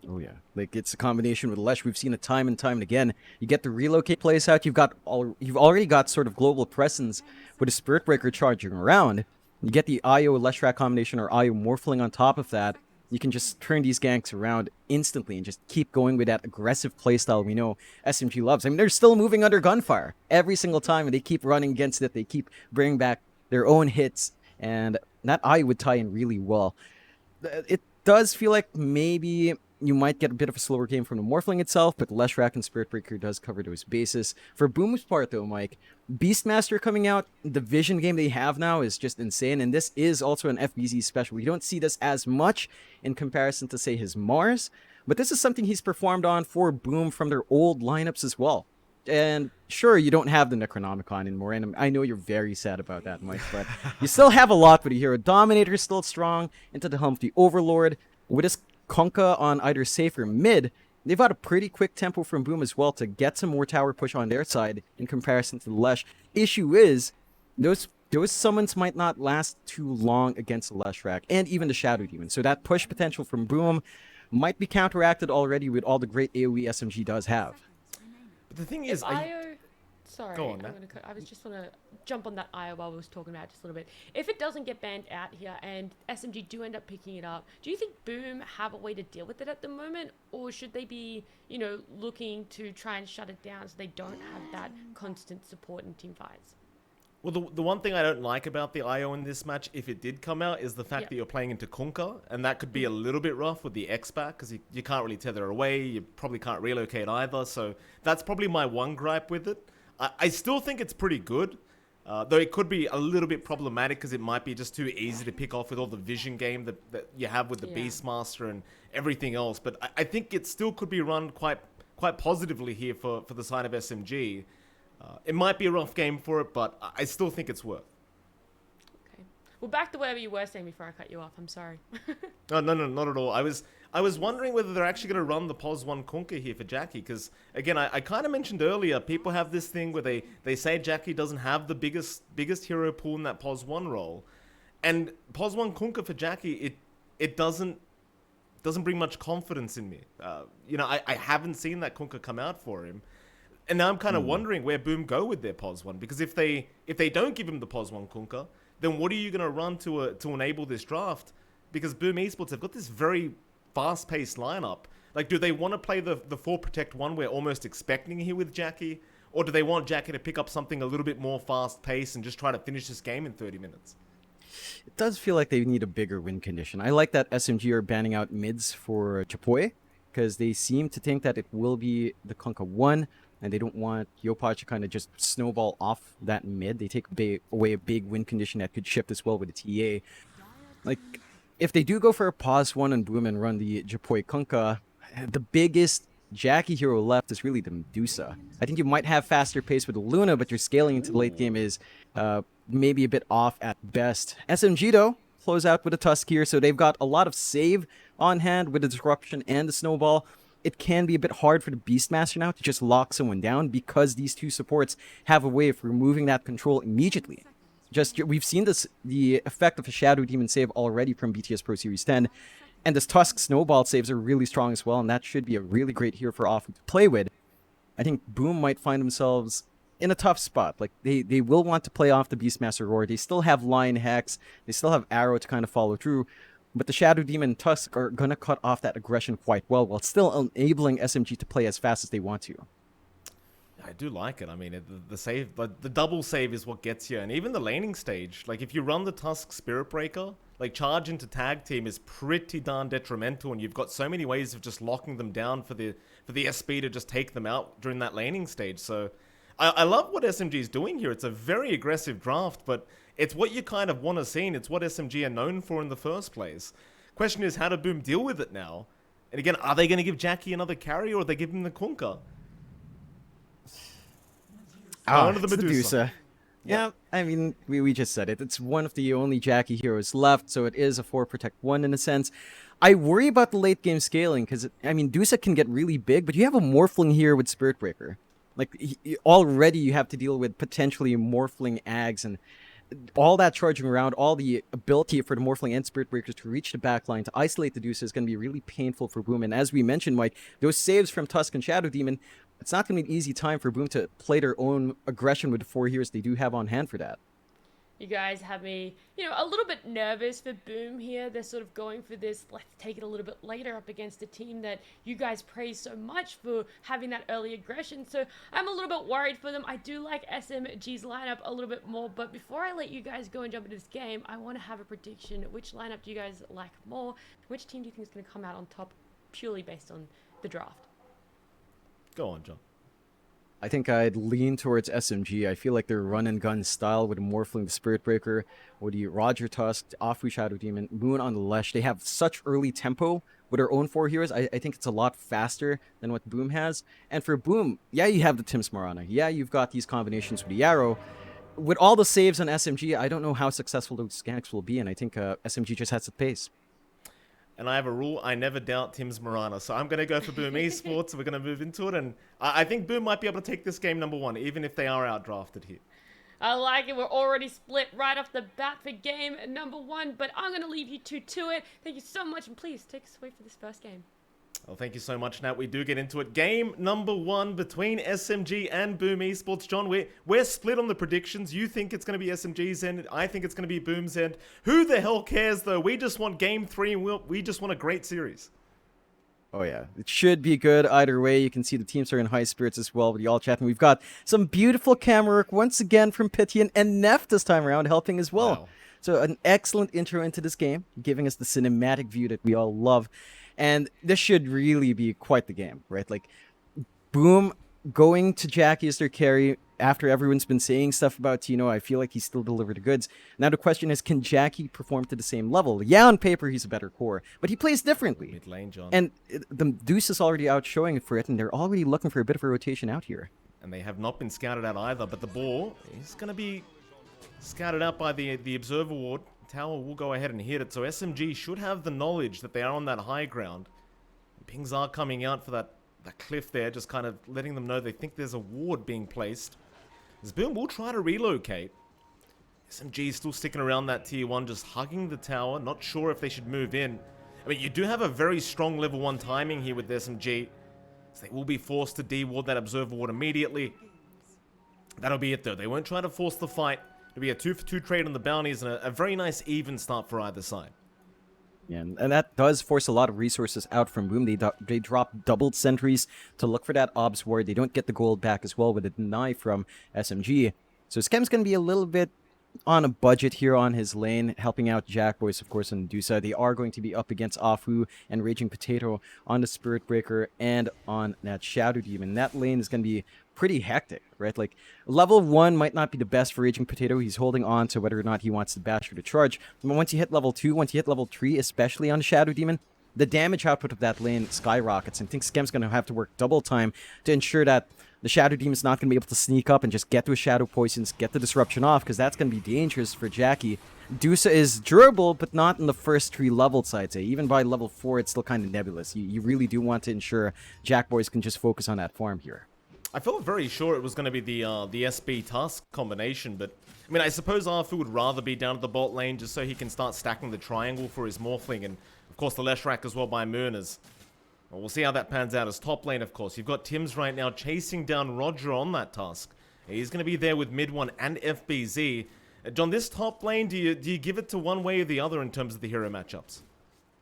Oh yeah, like it's a combination with Lesh. We've seen it time and time and again. You get the relocate plays out. You've already got sort of global presence with a Spirit Breaker charging around. You get the IO Leshrac combination or IO Morphling on top of that. You can just turn these ganks around instantly and just keep going with that aggressive playstyle we know SMG loves. I mean, they're still moving under gunfire every single time, and they keep running against it. They keep bringing back their own hits, and that IO would tie in really well. It does feel like maybe you might get a bit of a slower game from the Morphling itself, but Leshrac and Spirit Breaker does cover those bases. For Boom's part, though, Mike, Beastmaster coming out, the vision game they have now is just insane, and this is also an FBZ special. We don't see this as much in comparison to, say, his Mars, but this is something he's performed on for Boom from their old lineups as well. And sure, you don't have the Necronomicon anymore, and I know you're very sad about that, Mike, but you still have a lot with the hero. Dominator is still strong, into the helm of the Overlord. With his Kunkka on either safe or mid, they've got a pretty quick tempo from Boom as well to get some more tower push on their side in comparison to the Lesh. Issue is, those summons might not last too long against the Leshrac, and even the Shadow Demon. So that push potential from Boom might be counteracted already with all the great AoE SMG does have. But the thing If is, IO, sorry, Go on, I was just want to jump on that IO while we was talking about it just a little bit. If it doesn't get banned out here and SMG do end up picking it up, do you think Boom have a way to deal with it at the moment, or should they be, looking to try and shut it down so they don't have that constant support in team fights? well, the one thing I don't like about the IO in this match, if it did come out, is the fact Yep. that you're playing into Kunkka, and that could be a little bit rough with the X-Back, because you can't really tether away, you probably can't relocate either, so that's probably my one gripe with it. I still think it's pretty good, though it could be a little bit problematic, because it might be just too easy to pick off with all the vision game that you have with the Yeah. Beastmaster and everything else, but I think it still could be run quite positively here for the side of SMG. It might be a rough game for it, but I still think it's worth. Okay. Well, back to whatever you were saying before I cut you off. I'm sorry. No, not at all. I was wondering whether they're actually going to run the POS 1 Kunkka here for Jackie, because, again, I kind of mentioned earlier, people have this thing where they say Jackie doesn't have the biggest hero pool in that POS 1 role, and POS 1 Kunkka for Jackie, it doesn't bring much confidence in me. I haven't seen that Kunkka come out for him. And now I'm kind of wondering where Boom go with their POS 1, because if they don't give him the POS 1 Kunkka, then what are you going to run to enable this draft? Because Boom Esports have got this very fast-paced lineup. Like, do they want to play the 4 Protect 1 we're almost expecting here with Jackie? Or do they want Jackie to pick up something a little bit more fast-paced and just try to finish this game in 30 minutes? It does feel like they need a bigger win condition. I like that SMG are banning out mids for Chapoy, because they seem to think that it will be the Kunkka 1, and they don't want Yopaj to kind of just snowball off that mid. They take away a big win condition that could shift as well with the TA. Like, if they do go for a pause 1 and Boom and run the Japoi Kunkka, the biggest Jackie hero left is really the Medusa. I think you might have faster pace with the Luna, but your scaling into the late game is maybe a bit off at best. SMG, though, close out with a Tusk here, so they've got a lot of save on hand with the Disruption and the Snowball. It can be a bit hard for the Beastmaster now to just lock someone down, because these two supports have a way of removing that control immediately. We've seen the effect of a Shadow Demon save already from BTS Pro Series 10, and this Tusk Snowball saves are really strong as well, and that should be a really great hero for Offense to play with. I think Boom might find themselves in a tough spot. Like, they will want to play off the Beastmaster Roar. They still have Lion Hex, they still have Arrow to kind of follow through, but the Shadow Demon and Tusk are going to cut off that aggression quite well, while still enabling SMG to play as fast as they want to. I do like it. I mean, the save, the double save is what gets you. And even the laning stage, like if you run the Tusk Spirit Breaker, like charge into tag team is pretty darn detrimental, and you've got so many ways of just locking them down for the SB to just take them out during that laning stage. So I love what SMG is doing here. It's a very aggressive draft, but it's what you kind of want to see, and it's what SMG are known for in the first place. Question is, how do Boom deal with it now? And again, are they going to give Jackie another carry, or are they giving him the Kunkka? It's the Medusa. Yeah, I mean, we just said it. It's one of the only Jackie heroes left, so it is a 4 Protect 1 in a sense. I worry about the late game scaling, because, I mean, Dusa can get really big, but you have a Morphling here with Spirit Breaker. Like, already you have to deal with potentially Morphling Ags, and all that charging around, all the ability for the Morphling and Spirit Breakers to reach the backline to isolate the Deuce is going to be really painful for Boom. And as we mentioned, Mike, those saves from Tusk and Shadow Demon, it's not going to be an easy time for Boom to play their own aggression with the 4 heroes they do have on hand for that. You guys have me, a little bit nervous for Boom here. They're sort of going for this, let's take it a little bit later up against a team that you guys praise so much for having that early aggression. So I'm a little bit worried for them. I do like SMG's lineup a little bit more, but before I let you guys go and jump into this game, I want to have a prediction. Which lineup do you guys like more? Which team do you think is going to come out on top purely based on the draft? Go on, John. I think I'd lean towards SMG. I feel like their run and gun style with Morphling, the Spirit Breaker, or the Roger Tusk, Afu Shadow Demon, Moon on the Lesh, they have such early tempo with their own 4 heroes. I think it's a lot faster than what Boom has. And for Boom, yeah, you have the Tims Marana. Yeah, you've got these combinations with the Arrow. With all the saves on SMG, I don't know how successful those Skanks will be, and I think SMG just has the pace. And I have a rule, I never doubt Tim's Marana. So I'm going to go for Boom Esports. We're going to move into it. And I think Boom might be able to take this game number 1, even if they are outdrafted here. I like it. We're already split right off the bat for game number 1. But I'm going to leave you two to it. Thank you so much. And please take us away for this first game. Well, thank you so much, Nat. We do get into it. Game number 1 between SMG and Boom Esports. John, we're split on the predictions. You think it's going to be SMG's end. I think it's going to be Boom's end. Who the hell cares, though? We just want game 3, and we just want a great series. Oh, yeah. It should be good either way. You can see the teams are in high spirits as well with y'all chatting. We've got some beautiful camera work once again from Pitian and Neff this time around helping as well. Wow. So an excellent intro into this game, giving us the cinematic view that we all love. And this should really be quite the game, right? Like, Boom going to Jackie as their carry after everyone's been saying stuff about Tino. I feel like he still delivered the goods. Now the question is, can Jackie perform to the same level? Yeah, on paper, he's a better core, but he plays differently. Mid lane, John. And the Deuce is already out showing for it, and they're already looking for a bit of a rotation out here. And they have not been scouted out either, but the ball is going to be scouted out by the Observer Ward. Tower will go ahead and hit it, so SMG should have the knowledge that they are on that high ground. Pings are coming out for that cliff there, just kind of letting them know they think there's a ward being placed. As Boom will try to relocate. SMG is still sticking around that tier 1, just hugging the tower, not sure if they should move in. I mean, you do have a very strong level 1 timing here with SMG, so they will be forced to de-ward that Observer Ward immediately. That'll be it though, they won't try to force the fight. It'll be a 2-for-2 trade on the bounties and a very nice even start for either side. Yeah, and that does force a lot of resources out from Boom. They drop doubled sentries to look for that Obs Ward. They don't get the gold back as well with a deny from SMG. So Skem's going to be a little bit on a budget here on his lane, helping out Jackboys, of course, and Dusa. They are going to be up against Afu and Raging Potato on the Spirit Breaker and on that Shadow Demon. That lane is going to be pretty hectic, right? Like, level 1 might not be the best for Raging Potato. He's holding on to whether or not he wants the bash or the charge. But once you hit level 2, once you hit level 3, especially on the Shadow Demon, the damage output of that lane skyrockets. And I think Skem's going to have to work double time to ensure that the Shadow Demon's not going to be able to sneak up and just get to his Shadow Poisons, get the disruption off, because that's going to be dangerous for Jackie. Dusa is durable, but not in the first 3 levels, I'd say. Even by level 4, it's still kind of nebulous. You really do want to ensure Jackboys can just focus on that farm here. I felt very sure it was going to be the SB Tusk combination, but I mean, I suppose Arfu would rather be down at the bot lane just so he can start stacking the triangle for his Morphling, and of course the Leshrac as well by Moon as well, we'll see how that pans out as top lane, of course. You've got Tims right now chasing down Roger on that Tusk. He's going to be there with mid 1 and FBZ. John, this top lane, do you give it to one way or the other in terms of the hero matchups?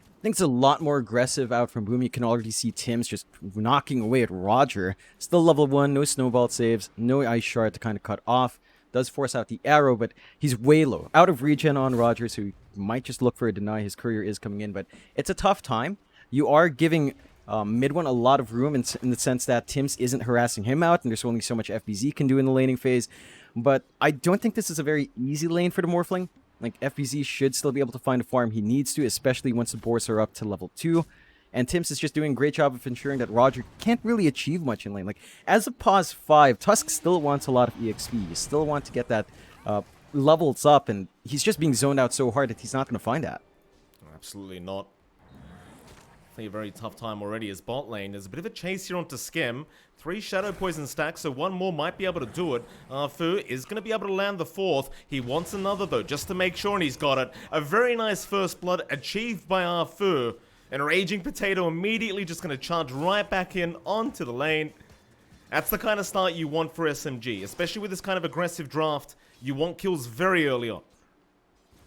I think it's a lot more aggressive out from Boom. You can already see Tims just knocking away at Roger. Still level 1, no snowball saves, no ice shard to kind of cut off. Does force out the arrow, but he's way low. Out of regen on Roger, so he might just look for a deny. His courier is coming in, but it's a tough time. You are giving mid 1 a lot of room in the sense that Tims isn't harassing him out, and there's only so much FBZ can do in the laning phase. But I don't think this is a very easy lane for the Morphling. Like, FBZ should still be able to find a farm he needs to, especially once the boards are up to level 2. And Tims is just doing a great job of ensuring that Roger can't really achieve much in lane. Like, as a pause 5, Tusk still wants a lot of EXP. You still want to get that levels up, and he's just being zoned out so hard that he's not going to find that. Absolutely not. A very tough time already as bot lane. There's a bit of a chase here onto Skem. 3 Shadow Poison stacks, so 1 more might be able to do it. Fu is going to be able to land the 4th. He wants another though, just to make sure, and he's got it. A very nice first blood achieved by Fu. And Raging Potato immediately just going to charge right back in onto the lane. That's the kind of start you want for SMG, especially with this kind of aggressive draft. You want kills very early on.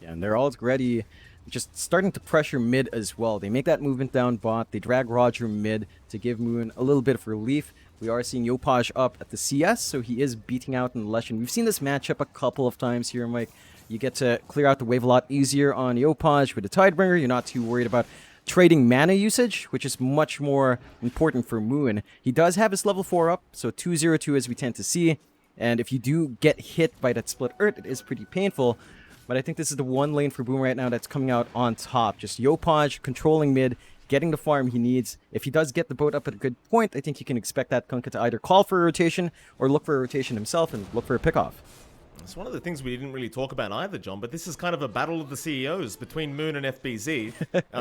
Yeah, and they're already just starting to pressure mid as well. They make that movement down bot. They drag Roger mid to give Moon a little bit of relief. We are seeing Yopaj up at the CS, so he is beating out in the Lesh. And we've seen this matchup a couple of times here, Mike. You get to clear out the wave a lot easier on Yopaj with the Tidebringer. You're not too worried about trading mana usage, which is much more important for Moon. He does have his level 4 up, so 202 as we tend to see. And if you do get hit by that split Earth, it is pretty painful. But I think this is the one lane for Boom right now that's coming out on top. Just Yopaj controlling mid, getting the farm he needs. If he does get the boat up at a good point, I think you can expect that Kunkka to either call for a rotation or look for a rotation himself and look for a pickoff. It's one of the things we didn't really talk about either, John, but this is kind of a battle of the CEOs between Moon and FBZ.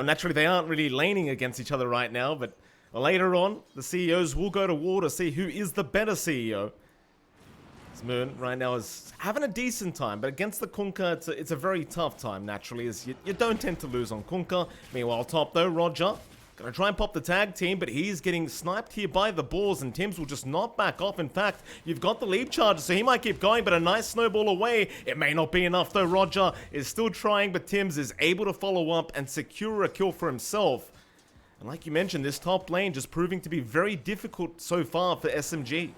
Naturally, they aren't really laning against each other right now, but later on, the CEOs will go to war to see who is the better CEO. Moon right now is having a decent time, but against the Kunkka, it's a very tough time, naturally, as you don't tend to lose on Kunkka. Meanwhile, top though, Roger gonna try and pop the tag team, but he's getting sniped here by the balls, and Tims will just not back off. In fact, you've got the leap charge, so he might keep going, but a nice snowball away. It may not be enough though. Roger is still trying, but Tims is able to follow up and secure a kill for himself. And like you mentioned, this top lane just proving to be very difficult so far for SMG.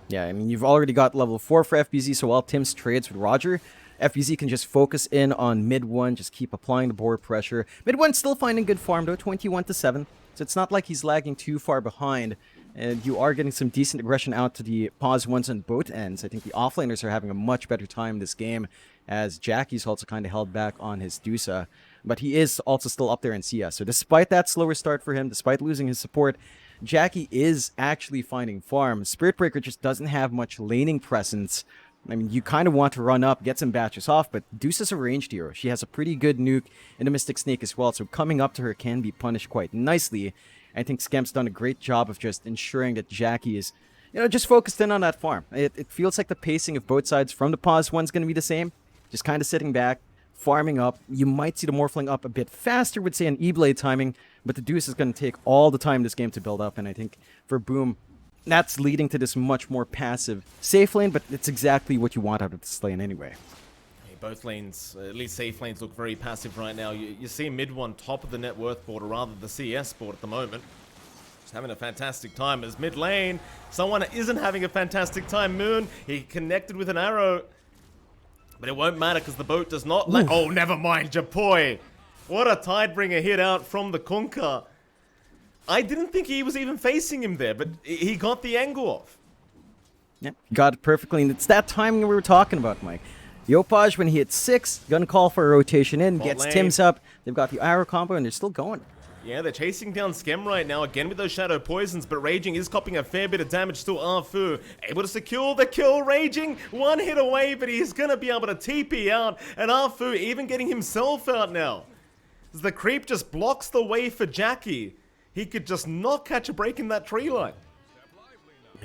Yeah, I mean, you've already got level 4 for FBZ, so while Tims trades with Roger, FBZ can just focus in on mid 1, just keep applying the board pressure. Mid 1 still finding good farm though, 21-7, so it's not like he's lagging too far behind, and you are getting some decent aggression out to the pause ones on both ends. I think the offlaners are having a much better time this game, as Jackie's also kind of held back on his Dusa, but he is also still up there in CS, so despite that slower start for him, despite losing his support, Jackie is actually finding farm. Spirit Breaker just doesn't have much laning presence. I mean, you kind of want to run up, get some batches off, but Deuce is a ranged hero. She has a pretty good nuke and a Mystic Snake as well, so coming up to her can be punished quite nicely. I think Skemp's done a great job of just ensuring that Jackie is, just focused in on that farm. It feels like the pacing of both sides from the pause one's going to be the same. Just kind of sitting back, farming up. You might see the Morphling up a bit faster with, say, an E-Blade timing, but the Deuce is going to take all the time this game to build up, and I think for Boom, that's leading to this much more passive safe lane, but it's exactly what you want out of this lane anyway. Hey, both lanes, at least safe lanes, look very passive right now. You see mid one top of the net worth board, or rather the CS board at the moment. Just having a fantastic time as mid lane. Someone isn't having a fantastic time. Moon, he connected with an arrow, but it won't matter because the boat does not land. Oh, never mind, Japoi. What a Tidebringer hit out from the Kunkka. I didn't think he was even facing him there, but he got the angle off. Yeah, got it perfectly, and it's that timing we were talking about, Mike. Yopaj, when he hits 6, gonna call for a rotation in, Bot gets lane. Tims up, they've got the arrow combo, and they're still going. Yeah, they're chasing down Skem right now, again with those Shadow Poisons, but Raging is copying a fair bit of damage to Arfu. Able to secure the kill, Raging, one hit away, but he's gonna be able to TP out, and Arfu even getting himself out now. As the creep just blocks the way for Jackie. He could just not catch a break in that tree line.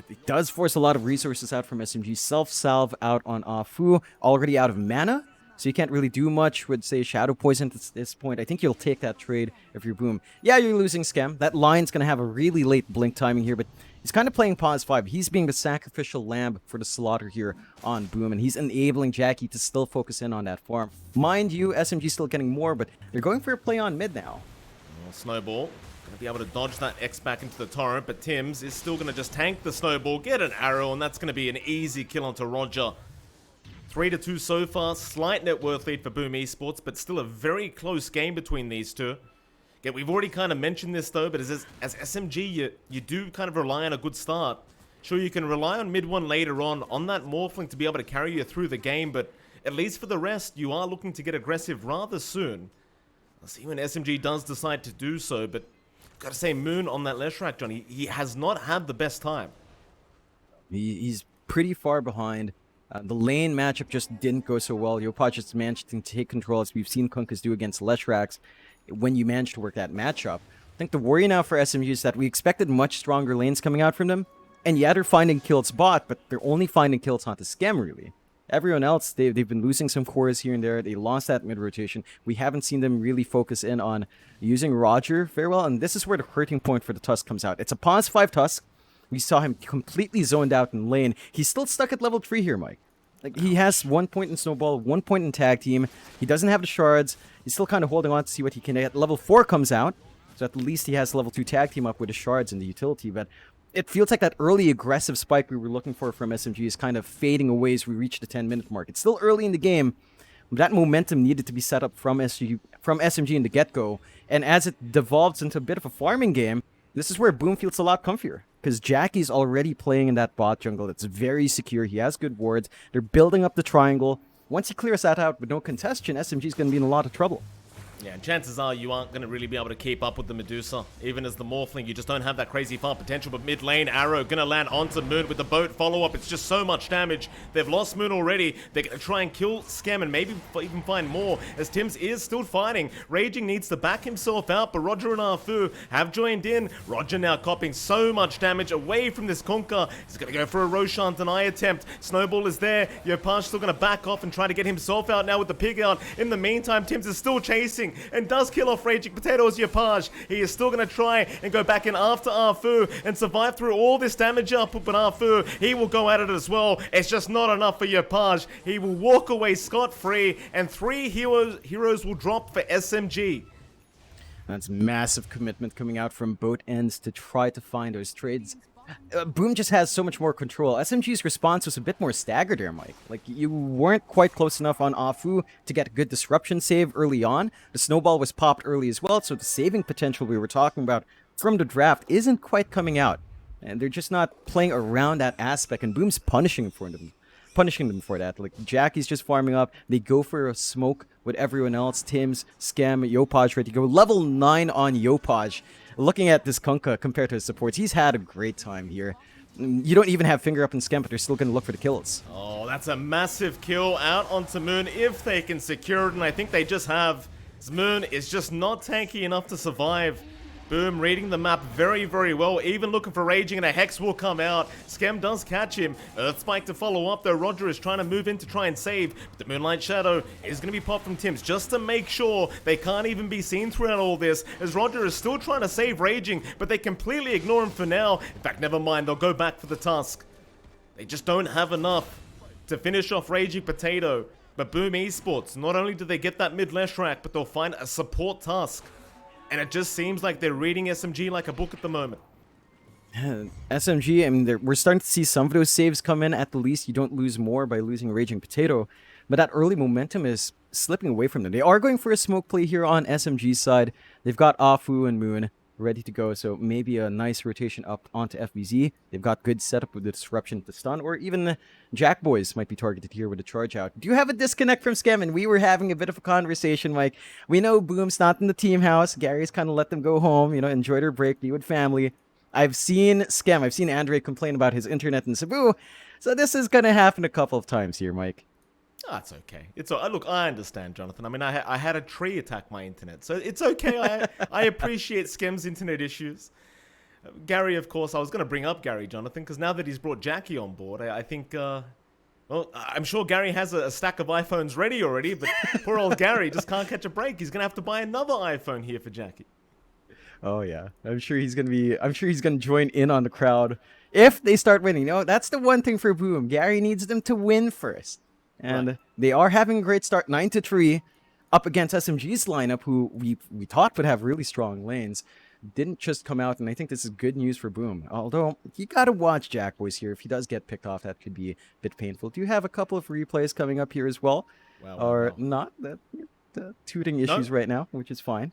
It does force a lot of resources out from SMG. Self-salve out on Afu, already out of mana, so you can't really do much with, say, Shadow Poison at this point. I think you'll take that trade if you're Boom. Yeah, you're losing Skem. That line's going to have a really late blink timing here, but he's kind of playing pause 5. He's being the sacrificial lamb for the slaughter here on Boom, and he's enabling Jackie to still focus in on that farm. Mind you, SMG still getting more, but they're going for a play on mid now. Well, Snowball. Going to be able to dodge that X back into the torrent, but Tims is still going to just tank the Snowball, get an arrow, and that's going to be an easy kill onto Roger. 3-2 so far, slight net worth lead for Boom Esports, but still a very close game between these two. Again, we've already kind of mentioned this though, but as SMG, you do kind of rely on a good start. Sure, you can rely on mid one later on that Morphling to be able to carry you through the game, but at least for the rest, you are looking to get aggressive rather soon. I'll see when SMG does decide to do so, but gotta say, Moon on that Leshrac, Johnny, he has not had the best time. He's pretty far behind. The lane matchup just didn't go so well. Yopaj just managed to take control, as we've seen Kunkkas do against Leshracs when you manage to work that matchup. think the worry now for SMG is that we expected much stronger lanes coming out from them, and yeah, they're finding kills bot, but they're only finding kills onto Scam, really. Everyone else, they've been losing some cores here and there. They lost that mid-rotation. We haven't seen them really focus in on using Roger very well, and this is where the hurting point for the Tusk comes out. It's a pause 5 Tusk. We saw him completely zoned out in lane. He's still stuck at level 3 here, Mike. Like, he has 1 point in Snowball, 1 point in Tag Team. He doesn't have the shards. He's still kind of holding on to see what he can get. Level 4 comes out, so at least he has level 2 Tag Team up with the shards and the utility, but it feels like that early aggressive spike we were looking for from SMG is kind of fading away as we reach the 10-minute mark. It's still early in the game, but that momentum needed to be set up from SMG in the get-go, and as it devolves into a bit of a farming game, this is where Boom feels a lot comfier. Because Jackie's already playing in that bot jungle. It's very secure. He has good wards. They're building up the triangle. Once he clears that out with no contestation, SMG's going to be in a lot of trouble. Yeah, and chances are you aren't going to really be able to keep up with the Medusa. Even as the Morphling, you just don't have that crazy farm potential. But mid lane, Arrow going to land onto Moon with the boat follow-up. It's just so much damage. They've lost Moon already. They're going to try and kill Scam and maybe even find more, as Tim's is still fighting. Raging needs to back himself out, but Roger and Arfu have joined in. Roger now copping so much damage away from this Kunkka. He's going to go for a Roshan deny attempt. Snowball is there. Yopaj still going to back off and try to get himself out now with the pig out. In the meantime, Tim's is still chasing and does kill off Raging Potato as Yopaj. He is still going to try and go back in after Arfu and survive through all this damage output, but Arfu, he will go at it as well. It's just not enough for Yopaj. He will walk away scot-free, and 3 heroes will drop for SMG. That's massive commitment coming out from both ends to try to find those trades. Boom just has so much more control. SMG's response was a bit more staggered there, Mike. Like, you weren't quite close enough on Afu to get a good disruption save early on. The snowball was popped early as well, so the saving potential we were talking about from the draft isn't quite coming out. And they're just not playing around that aspect, and Boom's punishing them for that. Like, Jackie's just farming up. They go for a smoke with everyone else. Tim's, Scam, Yopaj ready to go. Level 9 on Yopaj. Looking at this Kunkka compared to his supports, he's had a great time here. You don't even have Finger Up and Scam, but they're still going to look for the kills. Oh, that's a massive kill out onto Moon if they can secure it, and I think they just have. Moon is just not tanky enough to survive. Boom, reading the map very, very well. Even looking for Raging, and a Hex will come out. Scam does catch him. Earth Spike to follow up, though. Roger is trying to move in to try and save. But the Moonlight Shadow is going to be popped from Tim's just to make sure they can't even be seen throughout all this, as Roger is still trying to save Raging, but they completely ignore him for now. In fact, never mind. They'll go back for the Tusk. They just don't have enough to finish off Raging Potato. But Boom Esports, not only do they get that mid-lash rack, but they'll find a support Tusk. And it just seems like they're reading SMG like a book at the moment. SMG, I mean, we're starting to see some of those saves come in. At the least, you don't lose more by losing Raging Potato. But that early momentum is slipping away from them. They are going for a smoke play here on SMG's side. They've got Afu and Moon ready to go, so maybe a nice rotation up onto FBZ. They've got good setup with the disruption to stun, or even the Jack Boys might be targeted here with a charge out. Do you have a disconnect from Scam? And we were having a bit of a conversation, Mike. We know Boom's not in the team house. Gary's kind of let them go home, you know, enjoy their break, be with family. I've seen Scam, I've seen Andre complain about his internet in Cebu, so this is going to happen a couple of times here, Mike. Oh, it's okay. Look, I understand, Jonathan. I mean, I had a tree attack my internet, so it's okay. I appreciate Scam's internet issues. Gary, of course, I was going to bring up Gary, Jonathan, because now that he's brought Jackie on board, I think, well, I'm sure Gary has a stack of iPhones ready already, but poor old Gary just can't catch a break. He's going to have to buy another iPhone here for Jackie. Oh yeah, I'm sure he's gonna join in on the crowd if they start winning. You know, that's the one thing for Boom. Gary needs them to win first. And right. They are having a great start, 9-3, up against SMG's lineup, who we thought would have really strong lanes. Didn't just come out, and I think this is good news for Boom. Although, you gotta watch Jack Boys here. If he does get picked off, that could be a bit painful. Do you have a couple of replays coming up here as well? Or not? That tooting issues right now, which is fine.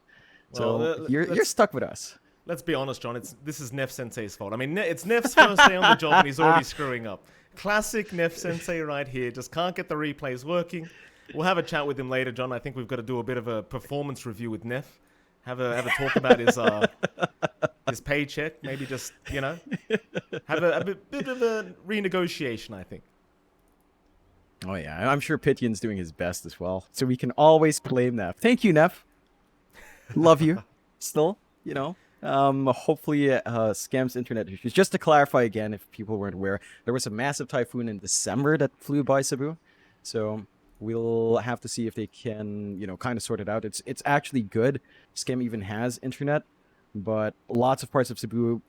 So you're stuck with us. Let's be honest, John. This is Neff Sensei's fault. I mean, it's Neff's first day on the job, and he's already screwing up. Classic Neff Sensei right here. Just can't get the replays working. We'll have a chat with him later, John. I think we've got to do a bit of a performance review with Neff. Have a talk about his paycheck. Maybe just, you know, have a bit of a renegotiation, I think. Oh yeah, I'm sure Pityan's doing his best as well. So we can always blame Neff. Thank you, Neff. Love you. Still, you know. Hopefully, scams internet issues. Just to clarify again, if people weren't aware, there was a massive typhoon in December that flew by Cebu, so we'll have to see if they can, kind of sort it out. It's actually good. Scam even has internet, but lots of parts of Cebu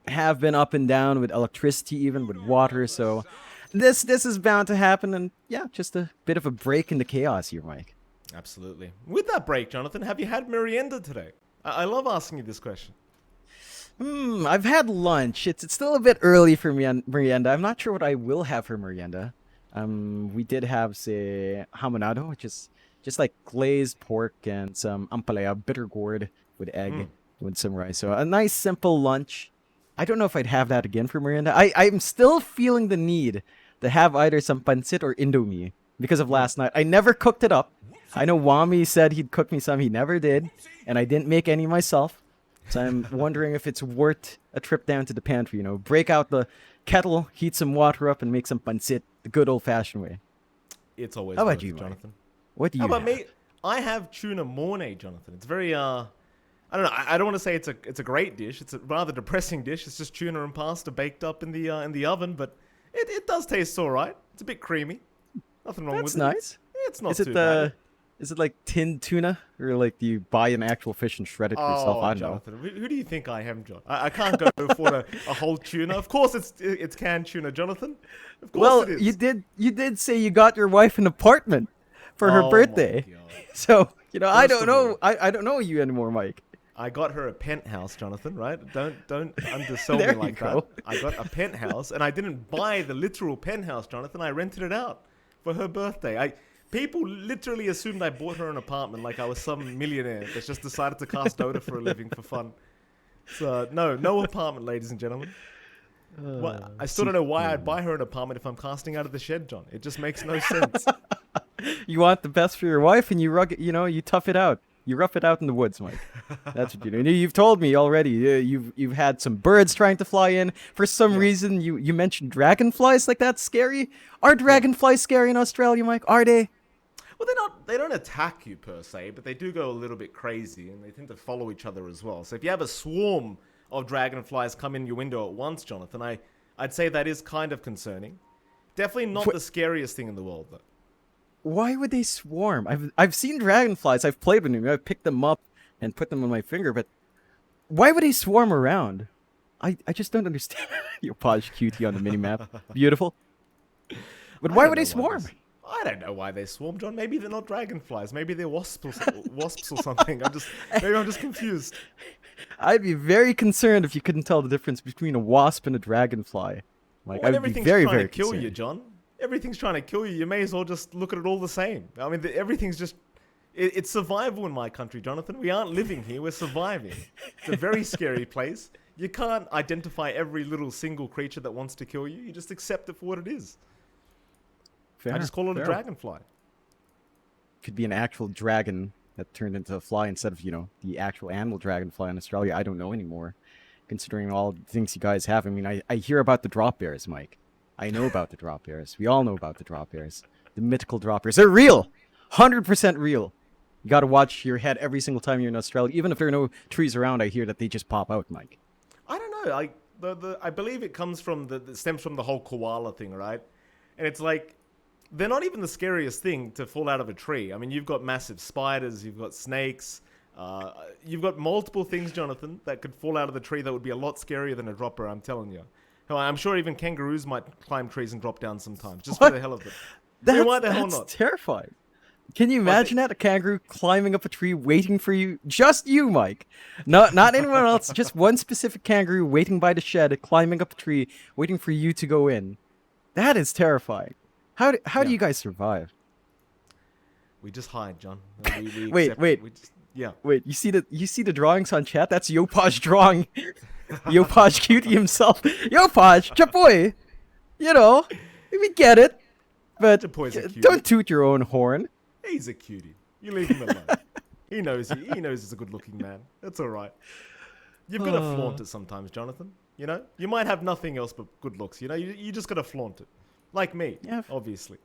have been up and down with electricity, even with water. So this is bound to happen, and yeah, just a bit of a break in the chaos here, Mike. Absolutely. With that break, Jonathan, have you had merienda today? I love asking you this question. I've had lunch. It's still a bit early for me on merienda. I'm not sure what I will have for merienda. We did have, say, hamonado, which is just like glazed pork and some ampalaya, bitter gourd with egg with some rice. So a nice simple lunch. I don't know if I'd have that again for merienda. I'm still feeling the need to have either some pancit or indomie because of last night. I never cooked it up. I know Wami said he'd cook me some. He never did. And I didn't make any myself. So I'm wondering if it's worth a trip down to the pantry, break out the kettle, heat some water up, and make some pancit the good old-fashioned way. It's always How about worth you, it, Mike? Jonathan. What do you How about have? me? I have tuna mornay, Jonathan. It's very I don't know. I don't want to say it's a great dish. It's a rather depressing dish. It's just tuna and pasta baked up in the oven, but it does taste all right. It's a bit creamy. Nothing wrong That's with it. nice. It's not Is it too bad. is it like tinned tuna, or like do you buy an actual fish and shred it yourself? Oh, I don't know. Jonathan, who do you think I am, John? I can't go for a whole tuna. Of course, it's canned tuna, Jonathan. Of course Well, it is. you did say you got your wife an apartment for her Oh my birthday. God. So, I First don't of know. all- I don't know you anymore, Mike. I got her a penthouse, Jonathan, right? Don't undersell There me you like go. that. I got a penthouse, and I didn't buy the literal penthouse, Jonathan. I rented it out for her birthday. People literally assumed I bought her an apartment like I was some millionaire that's just decided to cast Dota for a living for fun. So, no apartment, ladies and gentlemen. I still don't know why I'd buy her an apartment if I'm casting out of the shed, John. It just makes no sense. You want the best for your wife, and you tough it out. You rough it out in the woods, Mike. That's what you do. And you've told me already. You've had some birds trying to fly in. For some reason, you mentioned dragonflies. Like, that's scary. Are dragonflies scary in Australia, Mike? Are they? Well, they don't attack you per se, but they do go a little bit crazy, and they tend to follow each other as well. So if you have a swarm of dragonflies come in your window at once, Jonathan, I'd say that is kind of concerning. Definitely not the scariest thing in the world, though. Why would they swarm? I've seen dragonflies. I've played with them. I've picked them up and put them on my finger. But why would they swarm around? I just don't understand. Your Podge cutie on the minimap. Beautiful. But why would they swarm? I don't know why they swarm, John. Maybe they're not dragonflies. Maybe they're wasps or something. Maybe I'm just confused. I'd be very concerned if you couldn't tell the difference between a wasp and a dragonfly. Like, Well, I'd be everything's very, trying very to kill concerned. you, John. Everything's trying to kill you. You may as well just look at it all the same. I mean, everything's just... It's survival in my country, Jonathan. We aren't living here. We're surviving. It's a very scary place. You can't identify every little single creature that wants to kill you. You just accept it for what it is. Fair, I just call it fair. a dragonfly. Could be an actual dragon that turned into a fly instead of, the actual animal dragonfly in Australia. I don't know anymore. Considering all the things you guys have. I mean, I hear about the drop bears, Mike. I know about the drop bears. We all know about the drop bears. The mythical drop bears. They're real! 100% real. You gotta watch your head every single time you're in Australia. Even if there are no trees around, I hear that they just pop out, Mike. I don't know. I believe it comes from it stems from the whole koala thing, right? And it's like they're not even the scariest thing to fall out of a tree. I mean, you've got massive spiders, you've got snakes, you've got multiple things, Jonathan, that could fall out of the tree that would be a lot scarier than a dropper. I'm telling you. Hell, I'm sure even kangaroos might climb trees and drop down sometimes, just for the hell of it. Why the hell That's not? terrifying. Can you imagine that? A kangaroo climbing up a tree waiting for you? Just you, Mike. Not anyone else. Just one specific kangaroo waiting by the shed, climbing up a tree, waiting for you to go in. That is terrifying. How do you guys survive? We just hide, John. Wait. Yeah. Wait, you see the drawings on chat? That's Yopaj drawing. Yopaj cutie himself. Yopaj, Chapoy. We get it. But Chapoy's a cutie. don't toot your own horn. He's a cutie. You leave him alone. He knows you. He knows he's a good-looking man. That's all right. You've got to flaunt it sometimes, Jonathan. You might have nothing else but good looks. You just got to flaunt it, like me, obviously.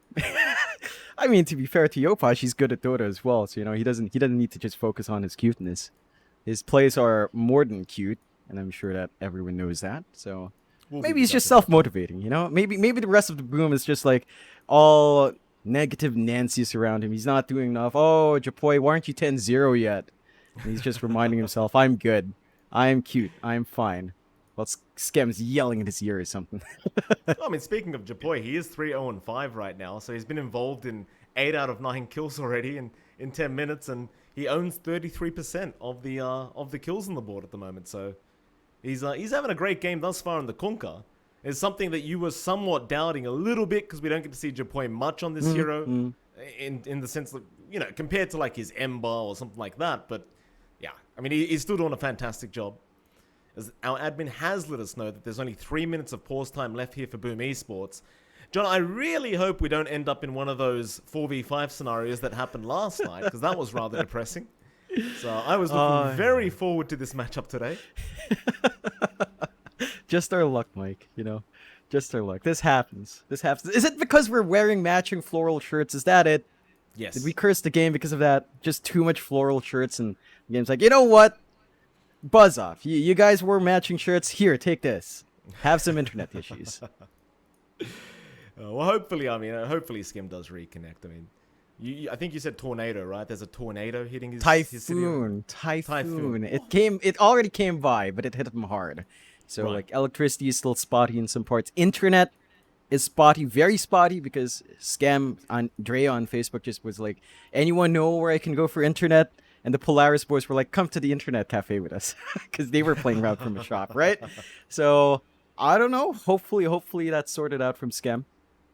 I mean, to be fair to Yopaj, he's good at Dota as well. So he doesn't need to just focus on his cuteness. His plays are more than cute, and I'm sure that everyone knows that. So We'll be maybe he's just discussing that. self-motivating, you know? Maybe the rest of the boom is just like all negative Nancy's around him. He's not doing enough. Oh, Japoy, why aren't you 10-0 yet? And he's just reminding himself, I'm good. I'm cute. I'm fine. Well, Skem's yelling in his ear or something. I mean, speaking of Japoy, he is 3-0-5 right now, so he's been involved in 8 out of 9 kills already in 10 minutes, and he owns 33% of the kills on the board at the moment. So he's having a great game thus far in the Kunkka. It's something that you were somewhat doubting a little bit because we don't get to see Japoy much on this hero, in the sense that, you know, compared to like his Ember or something like that. But yeah, I mean, he's still doing a fantastic job. As our admin has let us know that there's only 3 minutes of pause time left here for Boom Esports. John, I really hope we don't end up in one of those 4v5 scenarios that happened last night, because that was rather depressing. So I was looking very forward to this matchup today. Just our luck, Mike, you know? Just our luck. This happens. This happens. Is it because we're wearing matching floral shirts? Is that it? Yes. Did we curse the game because of that? Just too much floral shirts, and the game's like, you know what? Buzz off. You guys wore matching shirts. Here, take this. Have some internet issues. Well, hopefully, hopefully Skim does reconnect. I mean, I think you said tornado, right? There's a tornado hitting his city. Typhoon. It already came by, but it hit him hard. So Right. like electricity is still spotty in some parts. Internet is spotty, very spotty, because Drea on Facebook just was like, anyone know where I can go for internet? And the Polaris boys were like, come to the internet cafe with us, because they were playing Route from a shop, right? So I don't know. Hopefully that's sorted out from Scam.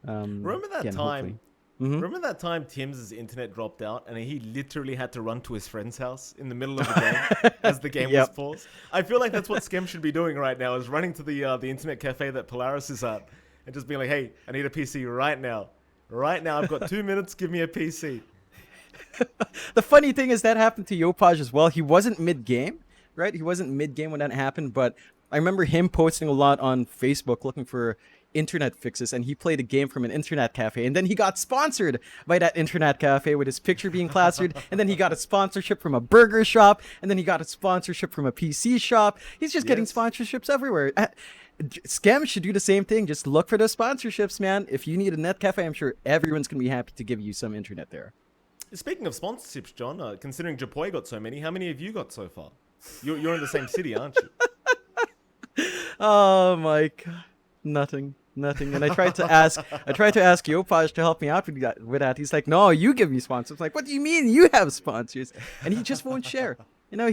Remember that again, time? hopefully. Mhm. Remember that time Tim's internet dropped out and he literally had to run to his friend's house in the middle of the game as the game Yep. was paused? I feel like that's what Skem should be doing right now, is running to the internet cafe that Polaris is at and just being like, hey, I need a PC right now. Right now, I've got 2 minutes, give me a PC. The funny thing is that happened to Yopaj as well. He wasn't mid-game, right? He wasn't mid-game when that happened, but I remember him posting a lot on Facebook looking for internet fixes, and he played a game from an internet cafe, and then he got sponsored by that internet cafe with his picture being plastered, and then he got a sponsorship from a burger shop, and then he got a sponsorship from a PC shop. He's just getting Yes. sponsorships everywhere. Scam should do the same thing. Just look for those sponsorships, man. If you need a net cafe, I'm sure everyone's gonna be happy to give you some internet there. Speaking of sponsorships, John, considering Japoy got so many, how many have you got so far? You're in the same city, aren't you? Oh my god. Nothing. And I tried to ask Yopaj to help me out with that. He's like, no, you give me sponsors. I'm like, what do you mean you have sponsors? And he just won't share. You know,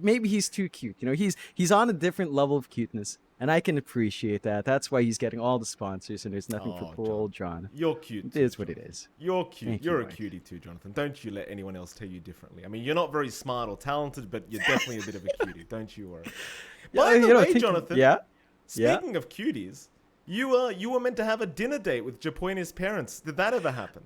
maybe he's too cute. You know, he's on a different level of cuteness, and I can appreciate that. That's why he's getting all the sponsors, and there's nothing for Oh, poor old John. You're cute. It is what it is. You're cute. Thank You're you, a Mike. cutie too, Jonathan. Don't you let anyone else tell you differently. I mean, you're not very smart or talented, but you're definitely a bit of a cutie. Don't you worry. By the way, Jonathan, Yeah. speaking of cuties, you were meant to have a dinner date with Japoy and his parents. Did that ever happen?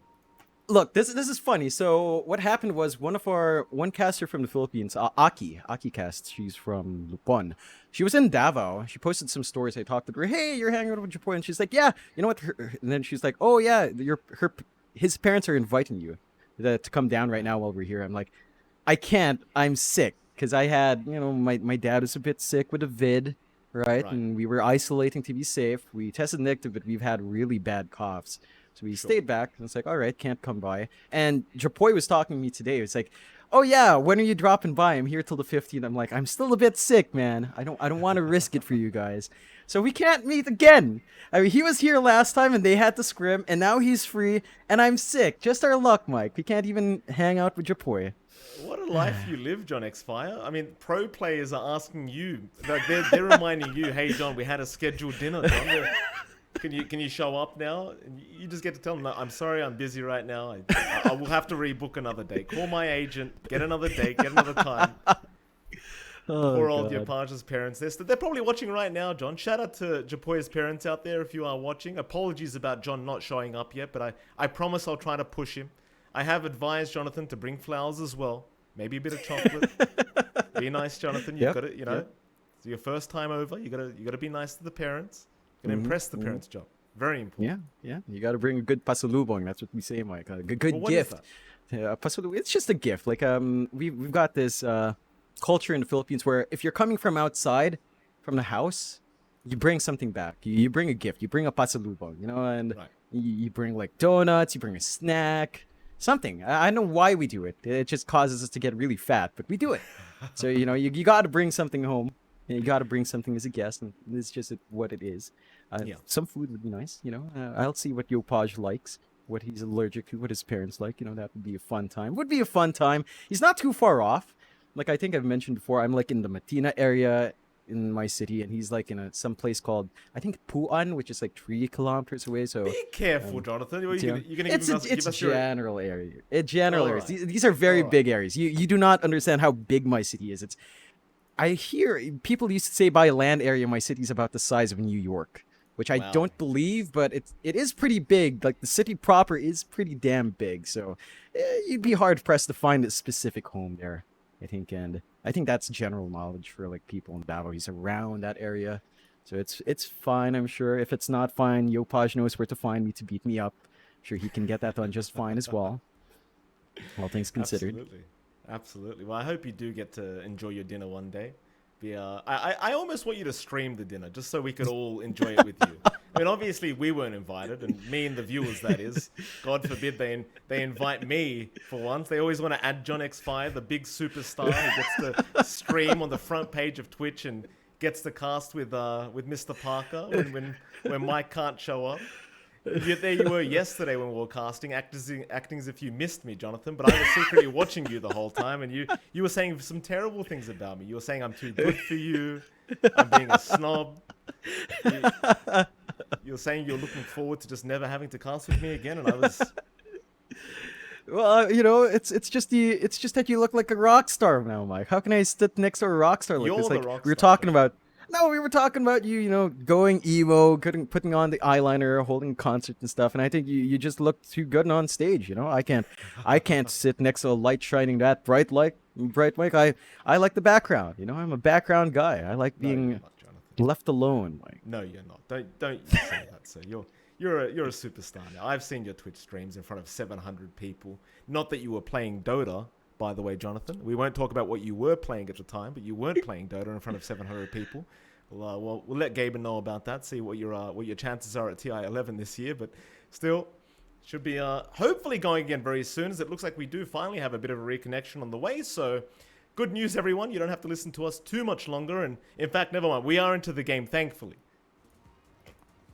Look, this is funny. So what happened was one caster from the Philippines, Aki Cast. She's from Lupon. She was in Davao. She posted some stories. I talked to her. Hey, you're hanging out with Japoy, and she's like, yeah. You know what? And then she's like, oh yeah, his parents are inviting you to come down right now while we're here. I'm like, I can't. I'm sick because I had, you know, my dad was a bit sick with a vid, right? And we were isolating to be safe. We tested negative, but we've had really bad coughs. So we stayed back, and it's like, all right, can't come by. And Japoy was talking to me today. It's like, oh yeah, when are you dropping by? I'm here till the 15th. I'm like, I'm still a bit sick, man. I don't want to risk it for you guys. So we can't meet again. I mean, he was here last time, and they had to scrim, and now he's free, and I'm sick. Just our luck, Mike. We can't even hang out with Japoy. What a life you live, JohnXFire. I mean, pro players are asking you, like they're reminding you, hey John, we had a scheduled dinner, John. Can you show up now? And you just get to tell them, no, I'm sorry, I'm busy right now. I will have to rebook another day. Call my agent, get another date, get another time. Poor old Yapaj's parents. They're probably watching right now, John. Shout out to Japoy's parents out there if you are watching. Apologies about John not showing up yet, but I promise I'll try to push him. I have advised Jonathan to bring flowers as well. Maybe a bit of chocolate. Be nice, Jonathan. You've got it, you know. Yep. It's your first time over. You gotta be nice to the parents. Gonna impress the parents, John. Very important. Yeah. You got to bring a good pasalubong. That's what we say, Mike. A good Well, what is gift. that? Yeah, it's just a gift. Like we've got this culture in the Philippines where if you're coming from outside, from the house, you bring something back. You bring a gift. You bring a pasalubong, and Right. you bring like donuts. You bring a snack, something. I don't know why we do it. It just causes us to get really fat, but we do it. So you got to bring something home. And you got to bring something as a guest, and it's just what it is. Yeah. Some food would be nice, I'll see what Yopaj likes, what he's allergic to, what his parents like. That would be a fun time. Would be a fun time. He's not too far off. Like I think I've mentioned before, I'm like in the Matina area in my city, and he's like in some place called I think Puan, which is like 3 kilometers away. So Be careful, Jonathan. You're you know, gonna it's give a, us, it's give us your. general area. General areas. Alright. These are very Alright. big areas. You do not understand how big my city is. I hear people used to say by land area, my city's about the size of New York, which I Wow. don't believe, but it is pretty big. Like the city proper is pretty damn big, so you'd be hard pressed to find a specific home there, I think, and I think that's general knowledge for like people in battle. He's around that area, so it's fine. I'm sure. If it's not fine, Yopaj knows where to find me to beat me up. I'm sure he can get that done just fine as well. All things considered. Absolutely. Well, I hope you do get to enjoy your dinner one day. I almost want you to stream the dinner just so we could all enjoy it with you. I mean, obviously we weren't invited, and me and the viewers, that is. God forbid they invite me for once. They always want to add johnxfire, the big superstar who gets to stream on the front page of Twitch and gets to cast with Mr. Parker when Mike can't show up. Yet there you were yesterday when we were casting, acting as if you missed me, Jonathan. But I was secretly watching you the whole time, and you were saying some terrible things about me. You were saying I'm too good for you. I'm being a snob. You were saying you're looking forward to just never having to cast with me again, and I was. Well, it's just that you look like a rock star now, Mike. How can I sit next to a rock star like You're this? the Like rock we were star. talking about. No, we were talking about you, going emo, putting on the eyeliner, holding a concert and stuff. And I think you just look too good on stage. I can't sit next to a light shining that bright Mike. I like the background. I'm a background guy. I like No, you're being not, Jonathan. left alone, Mike. No, you're not. Don't you say that, sir. You're a superstar now. I've seen your Twitch streams in front of 700 people. Not that you were playing Dota, by the way, Jonathan. We won't talk about what you were playing at the time, but you weren't playing Dota in front of 700 people. We'll let Gaben know about that. See what your chances are at TI 11 this year. But still, should be hopefully going again very soon, as it looks like we do finally have a bit of a reconnection on the way. So, good news, everyone. You don't have to listen to us too much longer. And in fact, never mind. We are into the game, thankfully.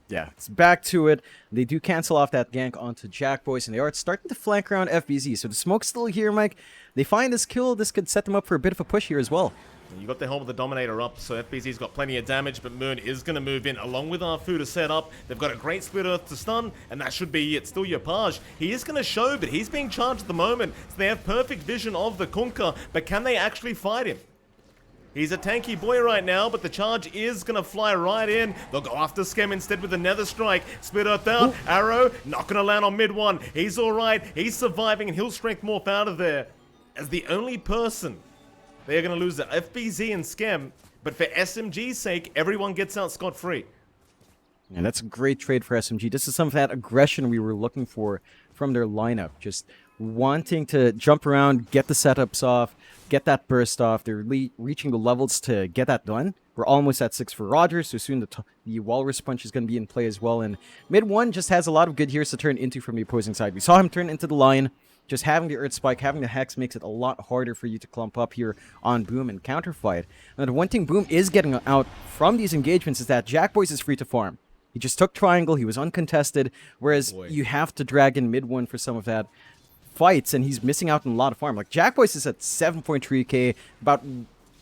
Yeah, it's back to it. They do cancel off that gank onto Jack Boys, and they are starting to flank around FBZ. So the smoke's still here, Mike. They find this kill. This could set them up for a bit of a push here as well. You got the helm of the Dominator up, so FBZ's got plenty of damage, but Moon is going to move in along with Arfu to set up. They've got a great Split Earth to stun, and that should be it. Still Yopaj. He is going to show, but he's being charged at the moment, so they have perfect vision of the Kunkka, but can they actually fight him? He's a tanky boy right now, but the charge is going to fly right in. They'll go after Skem instead with another strike. Split Earth out. Arrow not going to land on mid one. He's all right. He's surviving, and he'll strength morph out of there. As the only person, they're going to lose the FBZ and Skem, but for SMG's sake, everyone gets out scot-free. And that's a great trade for SMG. This is some of that aggression we were looking for from their lineup. Just wanting to jump around, get the setups off, get that burst off. They're reaching the levels to get that done. We're almost at 6 for Rogers, so soon the Walrus Punch is going to be in play as well. And mid 1 just has a lot of good heroes to turn into from the opposing side. We saw him turn into the Lion. Just having the Earth Spike, having the Hex makes it a lot harder for you to clump up here on Boom and counterfight. And the one thing Boom is getting out from these engagements is that Jack Boys is free to farm. He just took Triangle, he was uncontested, whereas you have to drag in mid 1 for some of that fights, and he's missing out on a lot of farm. Like Jack Boys is at 7.3k, about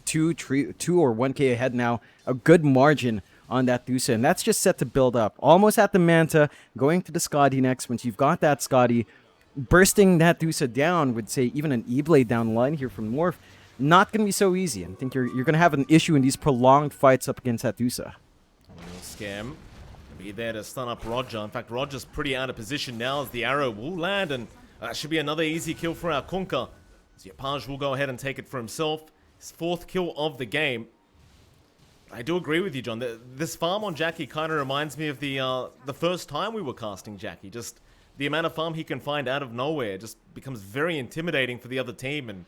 2 or 1k ahead now. A good margin on that Dusa, and that's just set to build up. Almost at the Manta, going to the Scotty next. Once you've got that Scotty, bursting that Dusa down with, say, even an E-Blade down the line here from Morph, not going to be so easy. I think you're going to have an issue in these prolonged fights up against that Dusa. Scam. Be there to stun up Roger. In fact, Roger's pretty out of position now as the arrow will land, and that should be another easy kill for our Kunkka. Yopaj will go ahead and take it for himself. His 4th kill of the game. I do agree with you, John. This farm on Jackie kind of reminds me of the first time we were casting Jackie. Just the amount of farm he can find out of nowhere just becomes very intimidating for the other team. And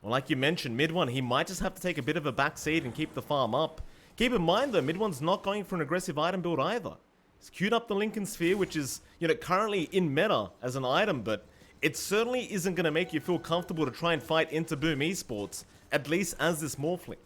Well, like you mentioned, mid one, he might just have to take a bit of a backseat and keep the farm up. Keep in mind, though, mid one's not going for an aggressive item build either. He's queued up the Lincoln Sphere, which is, currently in meta as an item, but it certainly isn't going to make you feel comfortable to try and fight into Boom Esports, at least as this Morphling.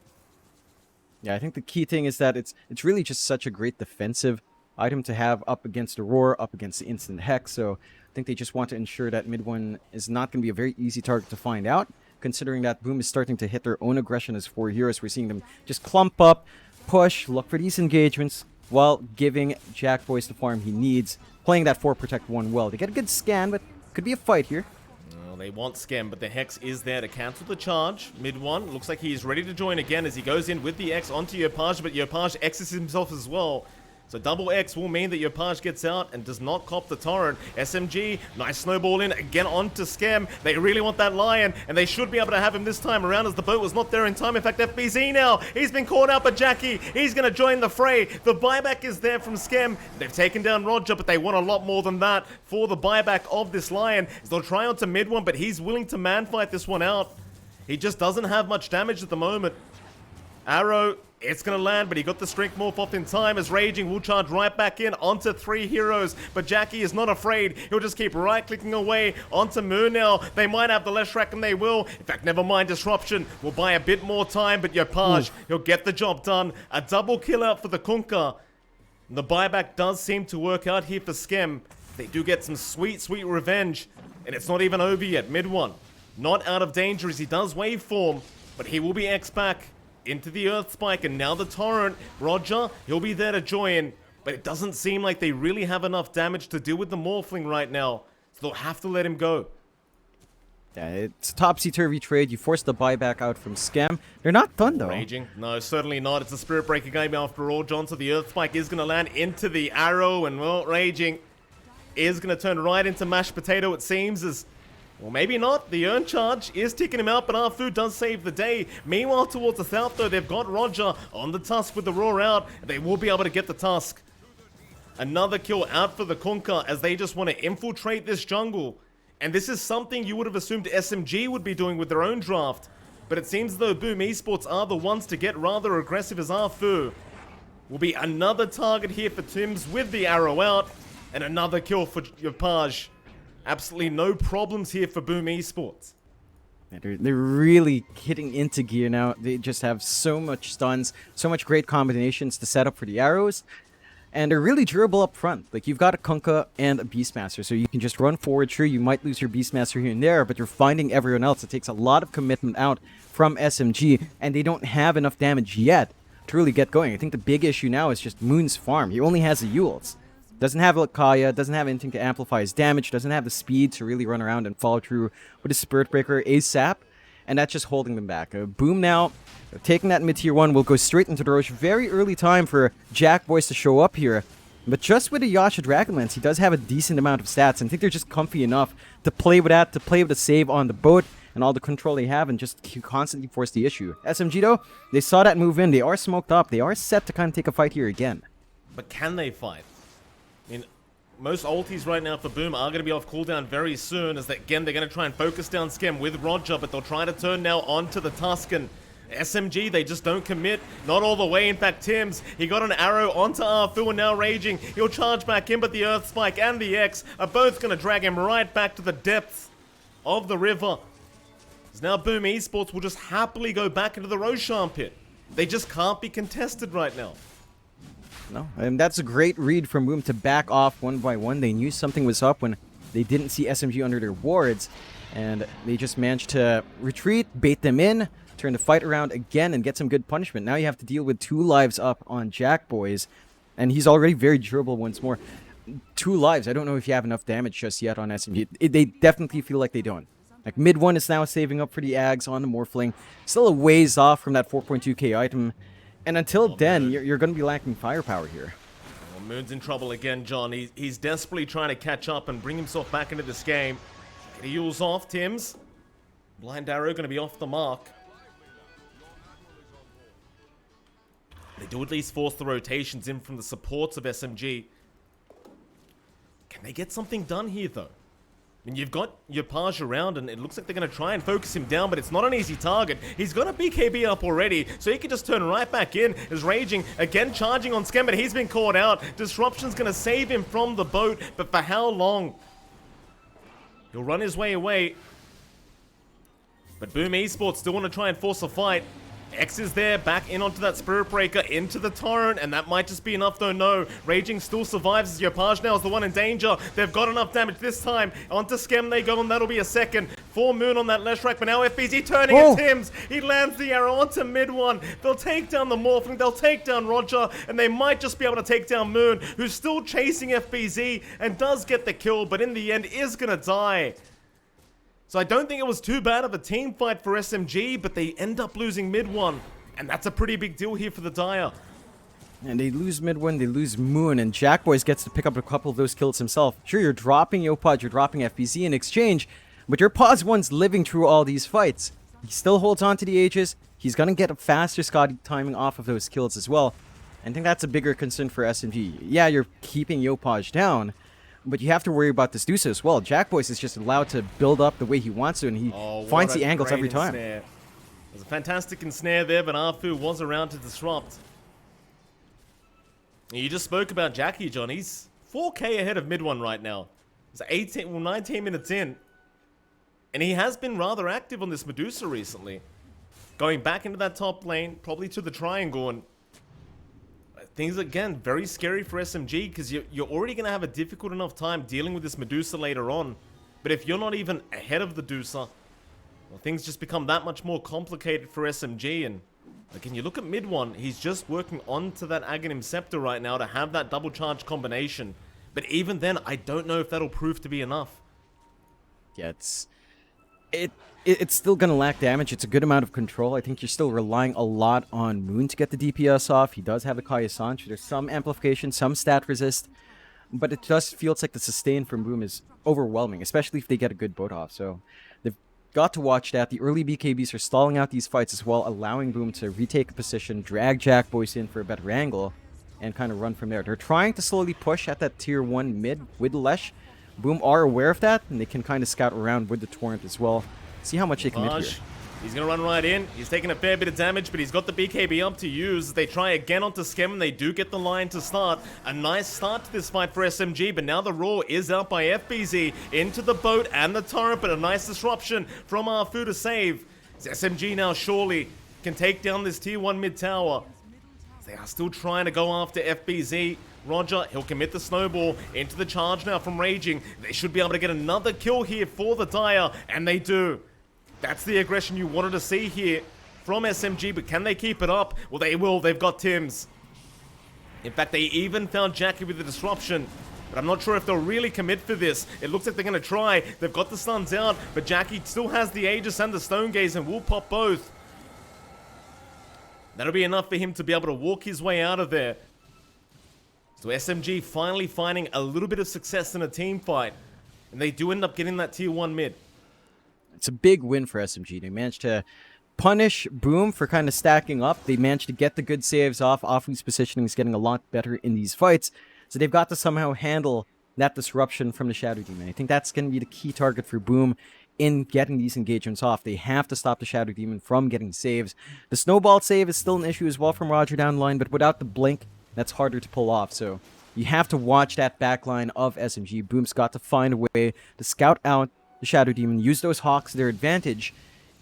Yeah, I think the key thing is that it's really just such a great defensive item to have up against Aurora, up against the Instant Hex, so I think they just want to ensure that mid one is not going to be a very easy target to find out, considering that Boom is starting to hit their own aggression as 4 heroes. We're seeing them just clump up, push, look for these engagements, while giving Jack Boys the farm he needs, playing that 4 Protect 1 well. They get a good scan, but could be a fight here. Well, they want Scam, but the Hex is there to cancel the charge. Mid one, looks like he's ready to join again as he goes in with the X onto Yopaj, but Yopaj X's himself as well. So double X will mean that Yopaj gets out and does not cop the torrent. SMG, nice snowball in, again onto Scam. They really want that Lion, and they should be able to have him this time around as the boat was not there in time. In fact, FBZ now, he's been caught out by Jackie. He's going to join the fray. The buyback is there from Scam. They've taken down Roger, but they want a lot more than that for the buyback of this Lion. They'll try onto mid one, but he's willing to man fight this one out. He just doesn't have much damage at the moment. Arrow, it's going to land, but he got the Strength Morph off in time as Raging will charge right back in onto 3 heroes. But Jackie is not afraid. He'll just keep right-clicking away onto Moon now. They might have the Leshrac, and they will. In fact, never mind Disruption. We'll buy a bit more time, but Yopaj, he'll get the job done. A double kill out for the Kunkka. The buyback does seem to work out here for Skem. They do get some sweet, sweet revenge. And it's not even over yet. Mid one, not out of danger as he does waveform, but he will be X back into the Earth Spike, and now the Torrent. Roger, he'll be there to join, but it doesn't seem like they really have enough damage to deal with the Morphling right now, so they'll have to let him go. Yeah, it's a topsy-turvy trade. You force the buyback out from Scam. They're not done, though. Raging? No, certainly not. It's a Spirit Breaker game after all, John, so the Earth Spike is going to land into the Arrow, and, well, Raging is going to turn right into mashed potato, it seems, as... Well, maybe not. The Urn Charge is ticking him out, but Arfu does save the day. Meanwhile, towards the south, though, they've got Roger on the Tusk with the Roar out. They will be able to get the Tusk. Another kill out for the Kunkka as they just want to infiltrate this jungle. And this is something you would have assumed SMG would be doing with their own draft. But it seems though Boom Esports are the ones to get rather aggressive as Arfu. Will be another target here for Tims with the arrow out. And another kill for Yopaj. Absolutely no problems here for Boom Esports. Yeah, they're really hitting into gear now. They just have so much stuns, so much great combinations to set up for the arrows. And they're really durable up front. Like, you've got a Kunkka and a Beastmaster, so you can just run forward. Sure, you might lose your Beastmaster here and there, but you're finding everyone else. It takes a lot of commitment out from SMG, and they don't have enough damage yet to really get going. I think the big issue now is just Moon's farm. He only has the Yules. Doesn't have Lakaya, doesn't have anything to amplify his damage, doesn't have the speed to really run around and follow through with his Spirit Breaker ASAP, and that's just holding them back. Boom now, taking that mid-tier 1, will go straight into the Roche. Very early time for Jack Boys to show up here, but just with a Yasha Dragonlance, he does have a decent amount of stats, and I think they're just comfy enough to play with that, to play with the save on the boat, and all the control they have, and just constantly force the issue. SMG though, they saw that move in, they are smoked up, they are set to kind of take a fight here again. But can they fight? I mean, most ultis right now for Boom are going to be off cooldown very soon, as again they're going to try and focus down Skem with Roger, but they'll try to turn now onto the Tuscan. SMG, they just don't commit, not all the way. In fact, Tims, he got an arrow onto Arfu and now Raging. He'll charge back in, but the Earth Spike and the X are both going to drag him right back to the depths of the river. As now Boom Esports will just happily go back into the Roshan pit. They just can't be contested right now. No, and that's a great read from Boom to back off one by one. They knew something was up when they didn't see SMG under their wards, and they just managed to retreat, bait them in, turn the fight around again, and get some good punishment. Now you have to deal with 2 lives up on Jack Boys, and he's already very durable once more. 2 lives, I don't know if you have enough damage just yet on SMG. They definitely feel like they don't. Like, mid 1 is now saving up for the Ags on the Morphling. Still a ways off from that 4.2k item. And until then, you're going to be lacking firepower here. Well, Moon's in trouble again, John. He's desperately trying to catch up and bring himself back into this game. Get a Yules off, Tims. Blind Arrow going to be off the mark. They do at least force the rotations in from the supports of SMG. Can they get something done here, though? And you've got your Page around, and it looks like they're going to try and focus him down, but it's not an easy target. He's got a BKB up already, so he can just turn right back in. Is Raging, again charging on Scam, but he's been caught out. Disruption's going to save him from the boat, but for how long? He'll run his way away. But Boom Esports still want to try and force a fight. X is there, back in onto that Spirit Breaker, into the Torrent, and that might just be enough though. No, Raging still survives as Yopaj now is the one in danger. They've got enough damage this time. Onto Skem they go, and that'll be a second. 4 Moon on that Leshrac, but now FBZ turning at Tim's. He lands the arrow onto mid one. They'll take down the Morphling, they'll take down Roger, and they might just be able to take down Moon, who's still chasing FBZ and does get the kill, but in the end is gonna die. So I don't think it was too bad of a team fight for SMG, but they end up losing mid one. And that's a pretty big deal here for the Dire. And they lose mid one, they lose Moon, and Jackboys gets to pick up a couple of those kills himself. Sure, you're dropping Yopaj, you're dropping FBZ in exchange, but your Paz 1's living through all these fights. He still holds on to the Aegis. He's going to get a faster Scotty timing off of those kills as well. I think that's a bigger concern for SMG. Yeah, you're keeping Yopaj down, but you have to worry about this Dusa as well. Jackboys is just allowed to build up the way he wants to, and he finds the angles every time. Ensnare. There's a fantastic ensnare there, but Arfu was around to disrupt. You just spoke about Jackie, John. He's 4k ahead of mid one right now. It's 19 minutes in. And he has been rather active on this Medusa recently. Going back into that top lane, probably to the triangle, and things, again, very scary for SMG, because you're already going to have a difficult enough time dealing with this Medusa later on. But if you're not even ahead of the Medusa, well, things just become that much more complicated for SMG. And again, you look at mid one, he's just working onto that Aghanim Scepter right now to have that double charge combination. But even then, I don't know if that'll prove to be enough. Yeah, it's still going to lack damage. It's a good amount of control. I think you're still relying a lot on Moon to get the DPS off. He does have the Kaya Sanch. There's some amplification, some stat resist, but it just feels like the sustain from Boom is overwhelming, especially if they get a good boat off. So they've got to watch that. The early BKBs are stalling out these fights as well, allowing Boom to retake a position, drag Jackboys in for a better angle, and kind of run from there. They're trying to slowly push at that tier 1 mid with Lesh. Boom are aware of that, and they can kind of scout around with the Torrent as well. See how much they can hit here. He's going to run right in. He's taking a fair bit of damage, but he's got the BKB up to use. They try again onto Skem, and they do get the line to start. A nice start to this fight for SMG, but now the Roar is out by FBZ into the boat and the Torrent, but a nice disruption from Arfu to save. SMG now surely can take down this tier 1 mid tower. They are still trying to go after FBZ. Roger, he'll commit the snowball into the charge now from Raging. They should be able to get another kill here for the Dire, and they do. That's the aggression you wanted to see here from SMG, but can they keep it up? Well, they will. They've got Tims. In fact, they even found Jackie with the disruption, but I'm not sure if they'll really commit for this. It looks like they're going to try. They've got the stuns out, but Jackie still has the Aegis and the Stone Gaze and will pop both. That'll be enough for him to be able to walk his way out of there. So SMG finally finding a little bit of success in a team fight, and they do end up getting that tier 1 mid. It's a big win for SMG. They managed to punish Boom for kind of stacking up. They managed to get the good saves off. Afu's positioning is getting a lot better in these fights. So they've got to somehow handle that disruption from the Shadow Demon. I think that's going to be the key target for Boom in getting these engagements off. They have to stop the Shadow Demon from getting saves. The Snowball save is still an issue as well from Roger down the line, but without the Blink, that's harder to pull off. So you have to watch that backline of SMG. Boom's got to find a way to scout out the Shadow Demon, use those Hawks to their advantage,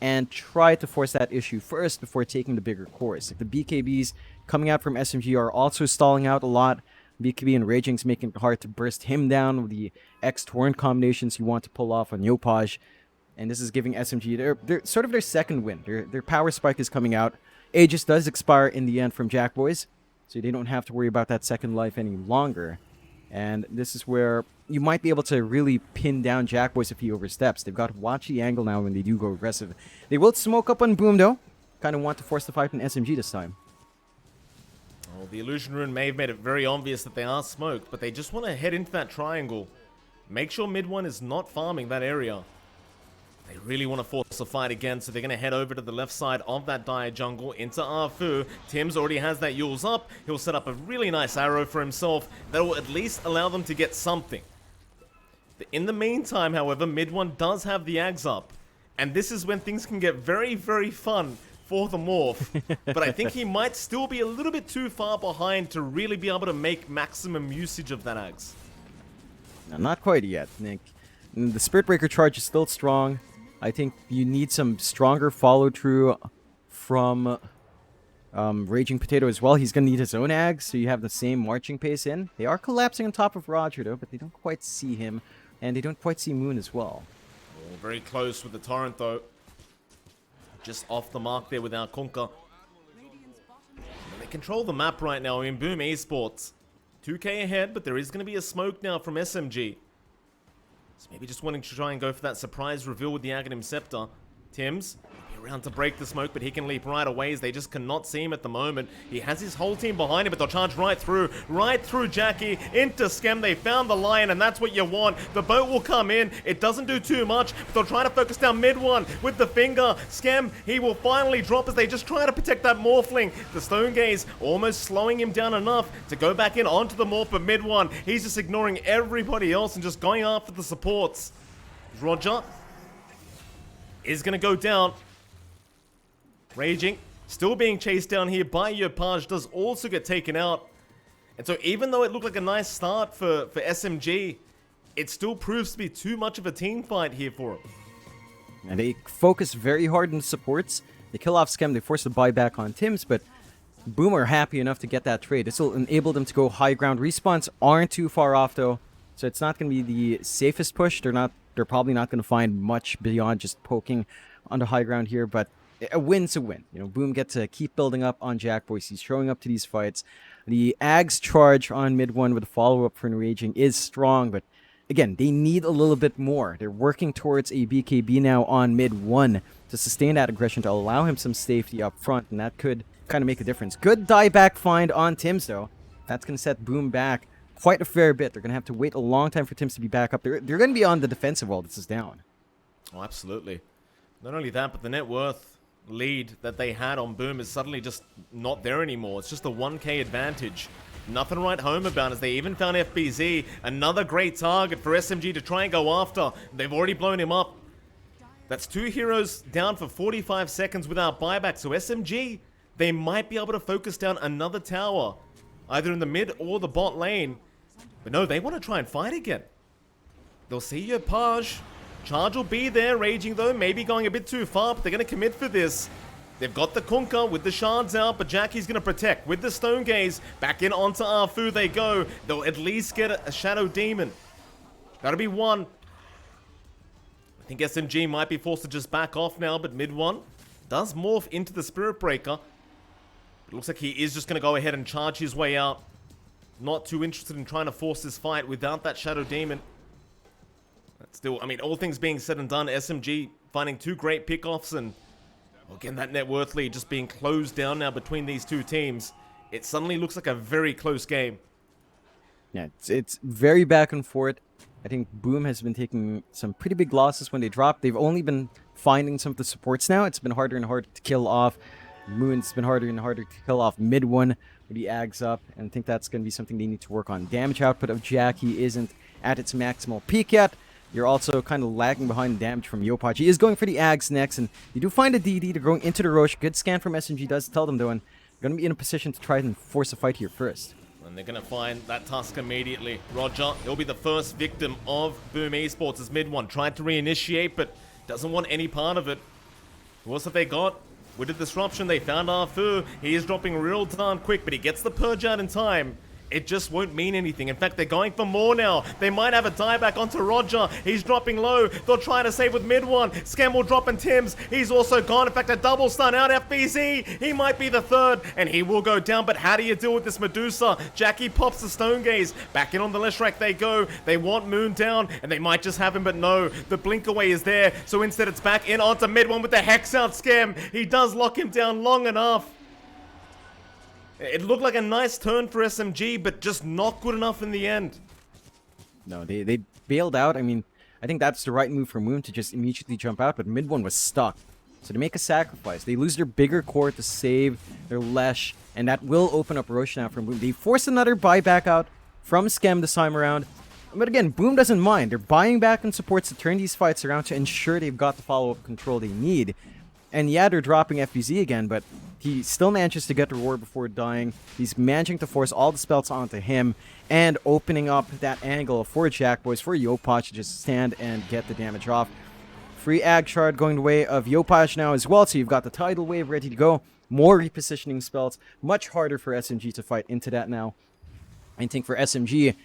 and try to force that issue first before taking the bigger course. Like the BKBs coming out from SMG are also stalling out a lot. BKB and Raging's making it hard to burst him down with the X-Torrent combinations you want to pull off on Yopaj. And this is giving SMG their sort of their second win. Their power spike is coming out. Aegis does expire in the end from Jackboys, so they don't have to worry about that second life any longer. And this is where you might be able to really pin down Jackboys if he oversteps. They've got to watch the angle now when they do go aggressive. They will smoke up on Boom, though. Kind of want to force the fight on SMG this time. Well, the Illusion Rune may have made it very obvious that they are smoked, but they just want to head into that triangle. Make sure mid one is not farming that area. They really want to force a fight again, so they're going to head over to the left side of that Dire jungle into Arfu. Tims already has that Yule's up. He'll set up a really nice arrow for himself that will at least allow them to get something. In the meantime, however, mid one does have the Ags up. And this is when things can get very, very fun for the Morph. But I think he might still be a little bit too far behind to really be able to make maximum usage of that Ags. No, not quite yet, Nick. The Spirit Breaker charge is still strong. I think you need some stronger follow-through from Raging Potato as well. He's going to need his own Ags, so you have the same marching pace in. They are collapsing on top of Roger, though, but they don't quite see him. And they don't quite see Moon as well. Oh, very close with the Torrent, though. Just off the mark there with our Kunkka. And they control the map right now in Boom Esports. 2k ahead, but there is going to be a smoke now from SMG. So maybe just wanting to try and go for that surprise reveal with the Aghanim Scepter. Tims, around to break the smoke, but he can leap right away as they just cannot see him at the moment. He has his whole team behind him, but they'll charge right through Jackie, into Skem. They found the lion, and that's what you want. The boat will come in. It doesn't do too much, but they'll try to focus down mid one with the finger. Skem, he will finally drop as they just try to protect that Morphling. The Stone Gaze almost slowing him down enough to go back in onto the Morph, but mid one, he's just ignoring everybody else and just going after the supports. Roger is going to go down. Raging, still being chased down here by Yopaj, does also get taken out. And so even though it looked like a nice start for SMG, it still proves to be too much of a team fight here for him. And they focus very hard on the supports. They kill off Skem, they force the buyback on Tims, but Boom are happy enough to get that trade. This will enable them to go high ground. Respawns aren't too far off though, so it's not going to be the safest push. They're probably not going to find much beyond just poking on the high ground here, but a win's a win. You know, Boom gets to keep building up on Jack Boyce. He's showing up to these fights. The Ags charge on mid one with a follow-up for Raging is strong, but again, they need a little bit more. They're working towards a BKB now on mid one to sustain that aggression, to allow him some safety up front, and that could kind of make a difference. Good dieback find on Tims, though. That's going to set Boom back quite a fair bit. They're going to have to wait a long time for Tims to be back up. They're going to be on the defensive while this is down. Oh, absolutely. Not only that, but the net worth lead that they had on Boom is suddenly just not there anymore. It's just a 1k advantage. Nothing to write home about, as they even found FBZ, another great target for SMG to try and go after. They've already blown him up. That's two heroes down for 45 seconds without buyback, so SMG, they might be able to focus down another tower, either in the mid or the bot lane. But no, they want to try and fight again. They'll see your Page. Charge will be there. Raging, though, maybe going a bit too far, but they're going to commit for this. They've got the Kunkka with the shards out, but Jackie's going to protect with the Stone Gaze. Back in onto Arfu they go. They'll at least get a Shadow Demon. That'll be one. I think SMG might be forced to just back off now, but mid one does morph into the Spirit Breaker. It looks like he is just going to go ahead and charge his way out. Not too interested in trying to force this fight without that Shadow Demon. Still, I mean, all things being said and done, SMG finding two great pickoffs, and again, that net worth lead just being closed down now between these two teams. It suddenly looks like a very close game. Yeah, it's very back and forth. I think Boom has been taking some pretty big losses when they drop. They've only been finding some of the supports now. It's been harder and harder to kill off Moon. It's been harder and harder to kill off mid one with the Ags up, and I think that's going to be something they need to work on. Damage output of Jackie isn't at its maximal peak yet. You're also kind of lagging behind damage from Yopaj. He is going for the Ags next, and you do find a DD. They're going into the Roche. Good scan from SMG does tell them, though, and they're going to be in a position to try and force a fight here first. And they're going to find that Tusk immediately. Roger, he'll be the first victim of Boom Esports as mid one. Tried to reinitiate, but doesn't want any part of it. Who else have they got? With the disruption, they found Arfu. He is dropping real darn quick, but he gets the purge out in time. It just won't mean anything. In fact, they're going for more now. They might have a dieback onto Roger. He's dropping low. They'll try to save with mid one. Scam will drop and Tims. He's also gone. In fact, a double stun out FBZ. He might be the third, and he will go down. But how do you deal with this Medusa? Jackie pops the Stone Gaze. Back in on the Leshrac they go. They want Moon down, and they might just have him, but no. The blink away is there. So instead, it's back in onto mid one with the Hex out Scam. He does lock him down long enough. It looked like a nice turn for SMG, but just not good enough in the end. No, they bailed out. I mean, I think that's the right move for Moon to just immediately jump out, but mid one was stuck. So they make a sacrifice. They lose their bigger core to save their Lesh, and that will open up Roche now for Moon. They force another buyback out from Skem this time around. But again, Boom doesn't mind. They're buying back on supports to turn these fights around to ensure they've got the follow-up control they need. And yeah, they're dropping FBZ again, but he still manages to get the reward before dying. He's managing to force all the spells onto him and opening up that angle for Jackboys, for Yopaj to just stand and get the damage off. Free Ag Shard going the way of Yopaj now as well, so you've got the Tidal Wave ready to go. More repositioning spells. Much harder for SMG to fight into that now. I think for SMG,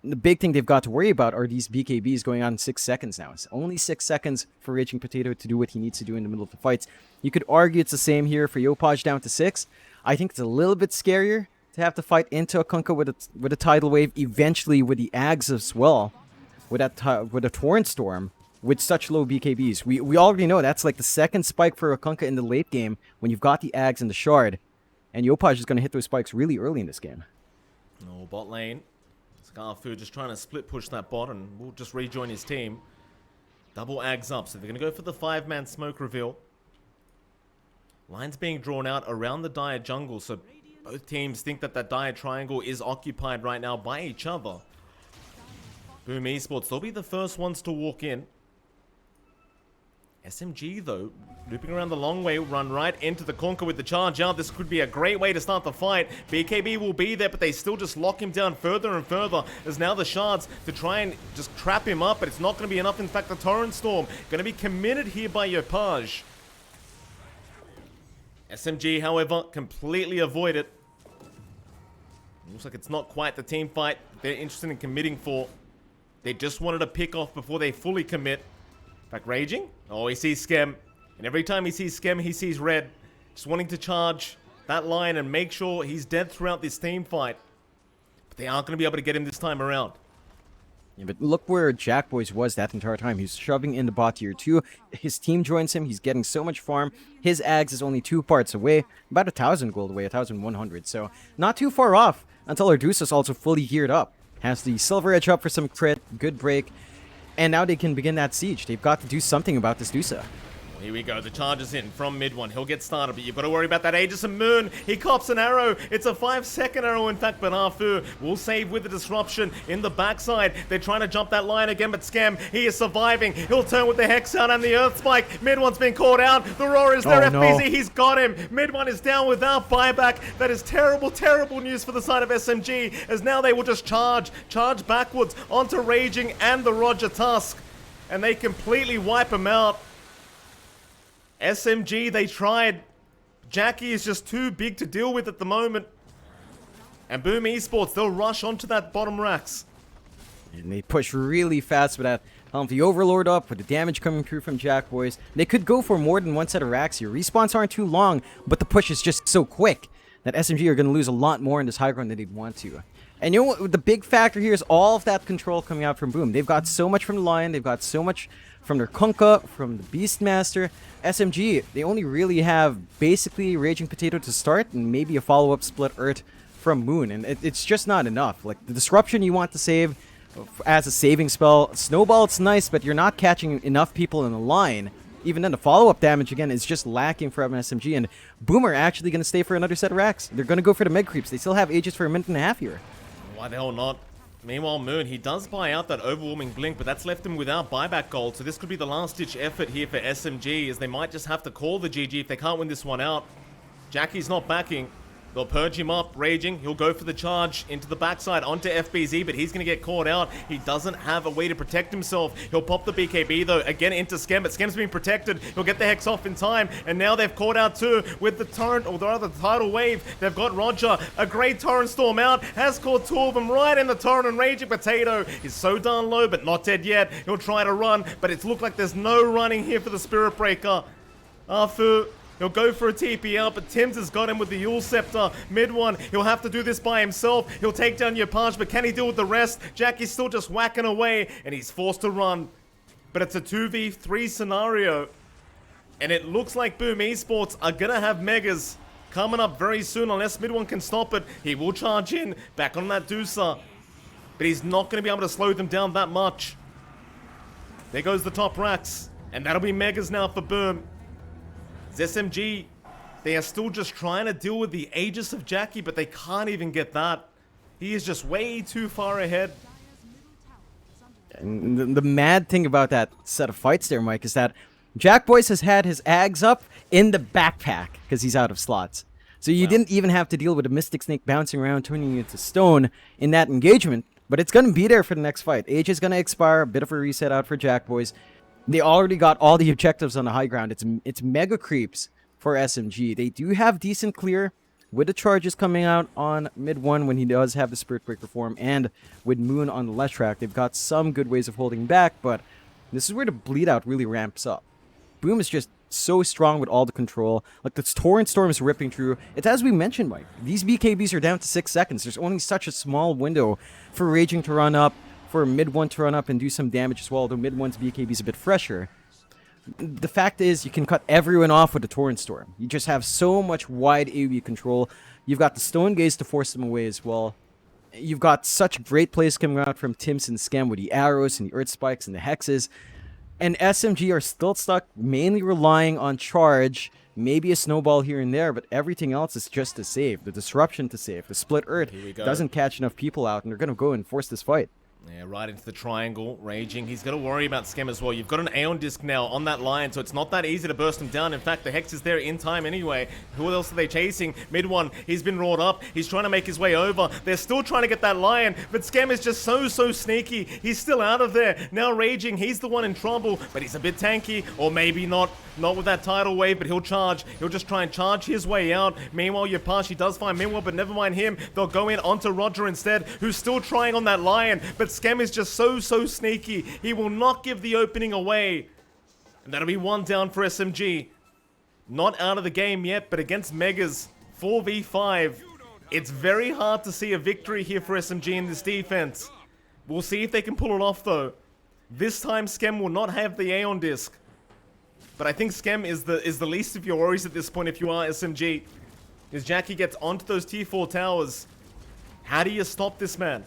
the big thing they've got to worry about are these BKBs going on 6 seconds now. It's only 6 seconds for Raging Potato to do what he needs to do in the middle of the fights. You could argue it's the same here for Yopaj down to 6. I think it's a little bit scarier to have to fight into a Kunkka with a Tidal Wave, eventually with the Ags as well, with a Torrent Storm, with such low BKBs. We already know that's like the second spike for a Kunkka in the late game when you've got the Ags and the Shard. And Yopaj is going to hit those spikes really early in this game. No, bot lane. Scarfu just trying to split push that bot and will just rejoin his team. Double Ags up, so they're going to go for the 5-man smoke reveal. Lines being drawn out around the Dire jungle, so both teams think that that Dire triangle is occupied right now by each other. Boom Esports, they'll be the first ones to walk in. SMG, though, looping around the long way, run right into the Kunkka with the charge out. This could be a great way to start the fight. BKB will be there, but they still just lock him down further and further. There's now the shards to try and just trap him up, but it's not going to be enough. In fact, the Torrent Storm going to be committed here by Yopaj. SMG, however, completely avoid it. Looks like it's not quite the team fight they're interested in committing for. They just wanted to pick off before they fully commit. Back Raging. Oh, he sees Skem. And every time he sees Skem, he sees red. Just wanting to charge that line and make sure he's dead throughout this team fight. But they aren't going to be able to get him this time around. Yeah, but look where Jackboys was that entire time. He's shoving in the bot tier 2. His team joins him. He's getting so much farm. His Ags is only 2 parts away. About 1,000 gold away, 1,100. So not too far off until Ardusa's also fully geared up. Has the Silver Edge up for some crit. Good break. And now they can begin that siege. They've got to do something about this Dusa. Here we go, the charge is in from mid one. He'll get started, but you've got to worry about that Aegis and Moon. He cops an arrow. It's a 5-second arrow, in fact, but Afu will save with the disruption in the backside. They're trying to jump that line again, but Skem, he is surviving. He'll turn with the Hex out and the Earth Spike. Mid one's been caught out. The Roar is there, FBZ. No. He's got him. Mid one is down without buyback. That is terrible, terrible news for the side of SMG, as now they will just charge backwards onto Raging and the Roger Tusk, and they completely wipe him out. SMG, they tried. Jackie is just too big to deal with at the moment. And Boom Esports, they'll rush onto that bottom racks. And they push really fast with that the Overlord up, with the damage coming through from Jackboys. They could go for more than one set of racks here. Respawns aren't too long, but the push is just so quick that SMG are going to lose a lot more in this high ground than they'd want to. And you know what? The big factor here is all of that control coming out from Boom. They've got so much from the Lion. They've got so much from their Kunkka, from the Beastmaster. SMG, they only really have basically Raging Potato to start and maybe a follow-up split Urt from Moon. And it's just not enough. Like, the Disruption you want to save as a saving spell. Snowball, it's nice, but you're not catching enough people in the line. Even then, the follow-up damage, again, is just lacking from SMG. And Boom are actually going to stay for another set of racks. They're going to go for the Meg Creeps. They still have Aegis for a minute and a half here. Why the hell not? Meanwhile, Moon, he does buy out that overwhelming blink, but that's left him without buyback gold. So this could be the last-ditch effort here for SMG, as they might just have to call the GG if they can't win this one out. Jackie's not backing. They'll purge him up, Raging. He'll go for the charge into the backside onto FBZ, but he's going to get caught out. He doesn't have a way to protect himself. He'll pop the BKB, though, again into Skem, but Skem's being protected. He'll get the Hex off in time, and now they've caught out too with the Torrent, or rather the Tidal Wave. They've got Roger. A great Torrent Storm out. Has caught 2 of them right in the Torrent, and Raging Potato is so darn low, but not dead yet. He'll try to run, but it's looked like there's no running here for the Spirit Breaker. Afu, he'll go for a TP out, but Tim's has got him with the Yule Scepter. Mid one, he'll have to do this by himself. He'll take down Yopaj, but can he deal with the rest? Jackie's still just whacking away, and he's forced to run. But it's a 2v3 scenario. And it looks like Boom Esports are going to have Megas coming up very soon, unless mid one can stop it. He will charge in, back on that Dusa. But he's not going to be able to slow them down that much. There goes the top racks. And that'll be Megas now for Boom. SMG, they are still just trying to deal with the Aegis of Jackie, but they can't even get that. He is just way too far ahead. And the mad thing about that set of fights there, Mike, is that Jack Boyce has had his Ags up in the backpack because he's out of slots. So you didn't even have to deal with a Mystic Snake bouncing around, turning you into stone in that engagement. But it's going to be there for the next fight. Age is going to expire, a bit of a reset out for Jack Boyce. They already got all the objectives on the high ground. It's mega creeps for SMG. They do have decent clear with the charges coming out on mid 1 when he does have the Spirit Breaker form, and with Moon on the left track. They've got some good ways of holding back, but this is where the bleed out really ramps up. Boom is just so strong with all the control. Like, the Torrent Storm is ripping through. It's as we mentioned, Mike. These BKBs are down to 6 seconds. There's only such a small window for Raging to run up, for mid 1 to run up and do some damage as well, though mid 1's BKB is a bit fresher. The fact is, you can cut everyone off with the Torrent Storm. You just have so much wide AoE control. You've got the Stone Gaze to force them away as well. You've got such great plays coming out from Tims and Scam with the arrows and the Earth Spikes and the Hexes. And SMG are still stuck mainly relying on charge, maybe a snowball here and there, but everything else is just to save. The disruption to save. The Split Earth doesn't catch enough people out, and they're going to go and force this fight. Yeah, right into the triangle, Raging. He's got to worry about Scam as well. You've got an Aeon Disc now on that line, so it's not that easy to burst him down. In fact, the Hex is there in time anyway. Who else are they chasing? Mid 1, he's been roared up. He's trying to make his way over. They're still trying to get that Lion, but Scam is just so sneaky. He's still out of there. Now Raging, he's the one in trouble, but he's a bit tanky, or maybe not. Not with that tidal wave, but he'll charge. He'll just try and charge his way out. Meanwhile, Yapashi does find Minwell, but never mind him. They'll go in onto Roger instead, who's still trying on that Lion, but Scam is just so sneaky. He will not give the opening away. And that'll be 1 down for SMG. Not out of the game yet, but against Megas, 4v5. It's very hard to see a victory here for SMG in this defense. We'll see if they can pull it off, though. This time, Scam will not have the Aeon Disc. But I think Scam is the least of your worries at this point if you are SMG. As Jackie gets onto those tier 4 towers, how do you stop this man?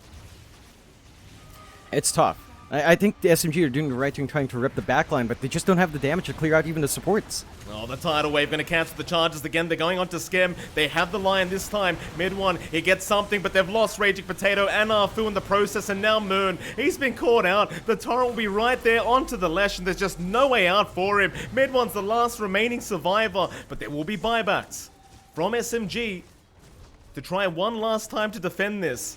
It's tough. I think the SMG are doing the right thing trying to rip the backline, but they just don't have the damage to clear out even the supports. Oh, the tidal wave going to cancel the charges again. They're going on to Scam. They have the Lion this time. Mid 1, he gets something, but they've lost Raging Potato and Arfu in the process, and now Moon. He's been caught out. The torrent will be right there onto the Lesh, and there's just no way out for him. Mid 1's the last remaining survivor, but there will be buybacks from SMG to try one last time to defend this.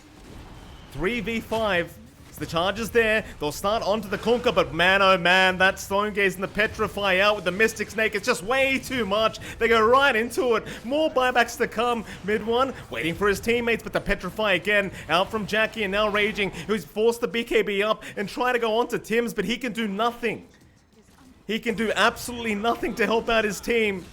3v5. The charge is there. They'll start onto the Kunkka, but man, oh man, that Stone Gaze and the Petrify out with the Mystic Snake. It's just way too much. They go right into it. More buybacks to come. Mid 1, waiting for his teammates, but the Petrify again. Out from Jackie and now Raging, who's forced the BKB up and try to go on to Tims, but he can do nothing. He can do absolutely nothing to help out his team.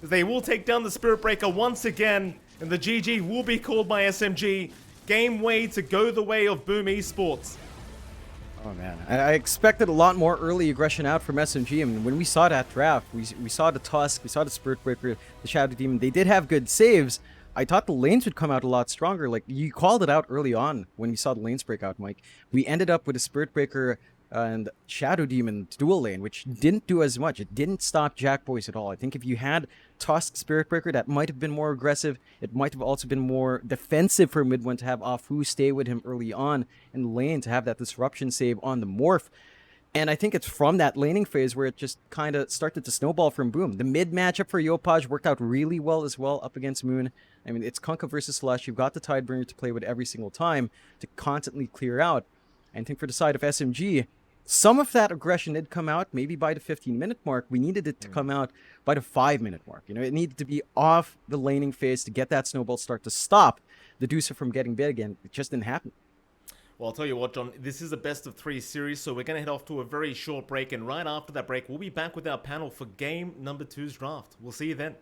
They will take down the Spirit Breaker once again, and the GG will be called by SMG. Game way to go the way of Boom Esports. Oh man, I expected a lot more early aggression out from SMG. I mean, when we saw that draft, we saw the Tusk, we saw the Spirit Breaker, the Shadow Demon. They did have good saves. I thought the lanes would come out a lot stronger. Like, you called it out early on when we saw the lanes break out, Mike. We ended up with a Spirit Breaker and Shadow Demon dual lane, which didn't do as much. It didn't stop Jack Boyce at all. I think if you had Tusk Spirit Breaker, that might have been more aggressive. It might have also been more defensive for mid 1 to have Afu stay with him early on, and lane to have that disruption save on the Morph. And I think it's from that laning phase where it just kind of started to snowball from Boom. The mid matchup for Yopaj worked out really well as well up against Moon. I mean, it's Kunkka versus Slush. You've got the Tidebringer to play with every single time to constantly clear out. And I think for the side of SMG, some of that aggression did come out maybe by the 15-minute mark. We needed it to come out by the 5-minute mark. You know, it needed to be off the laning phase to get that snowball start to stop the Deucer from getting big again. It just didn't happen. Well, I'll tell you what, John, this is a best of 3 series, so we're going to head off to a very short break, and right after that break, we'll be back with our panel for game number 2's draft. We'll see you then.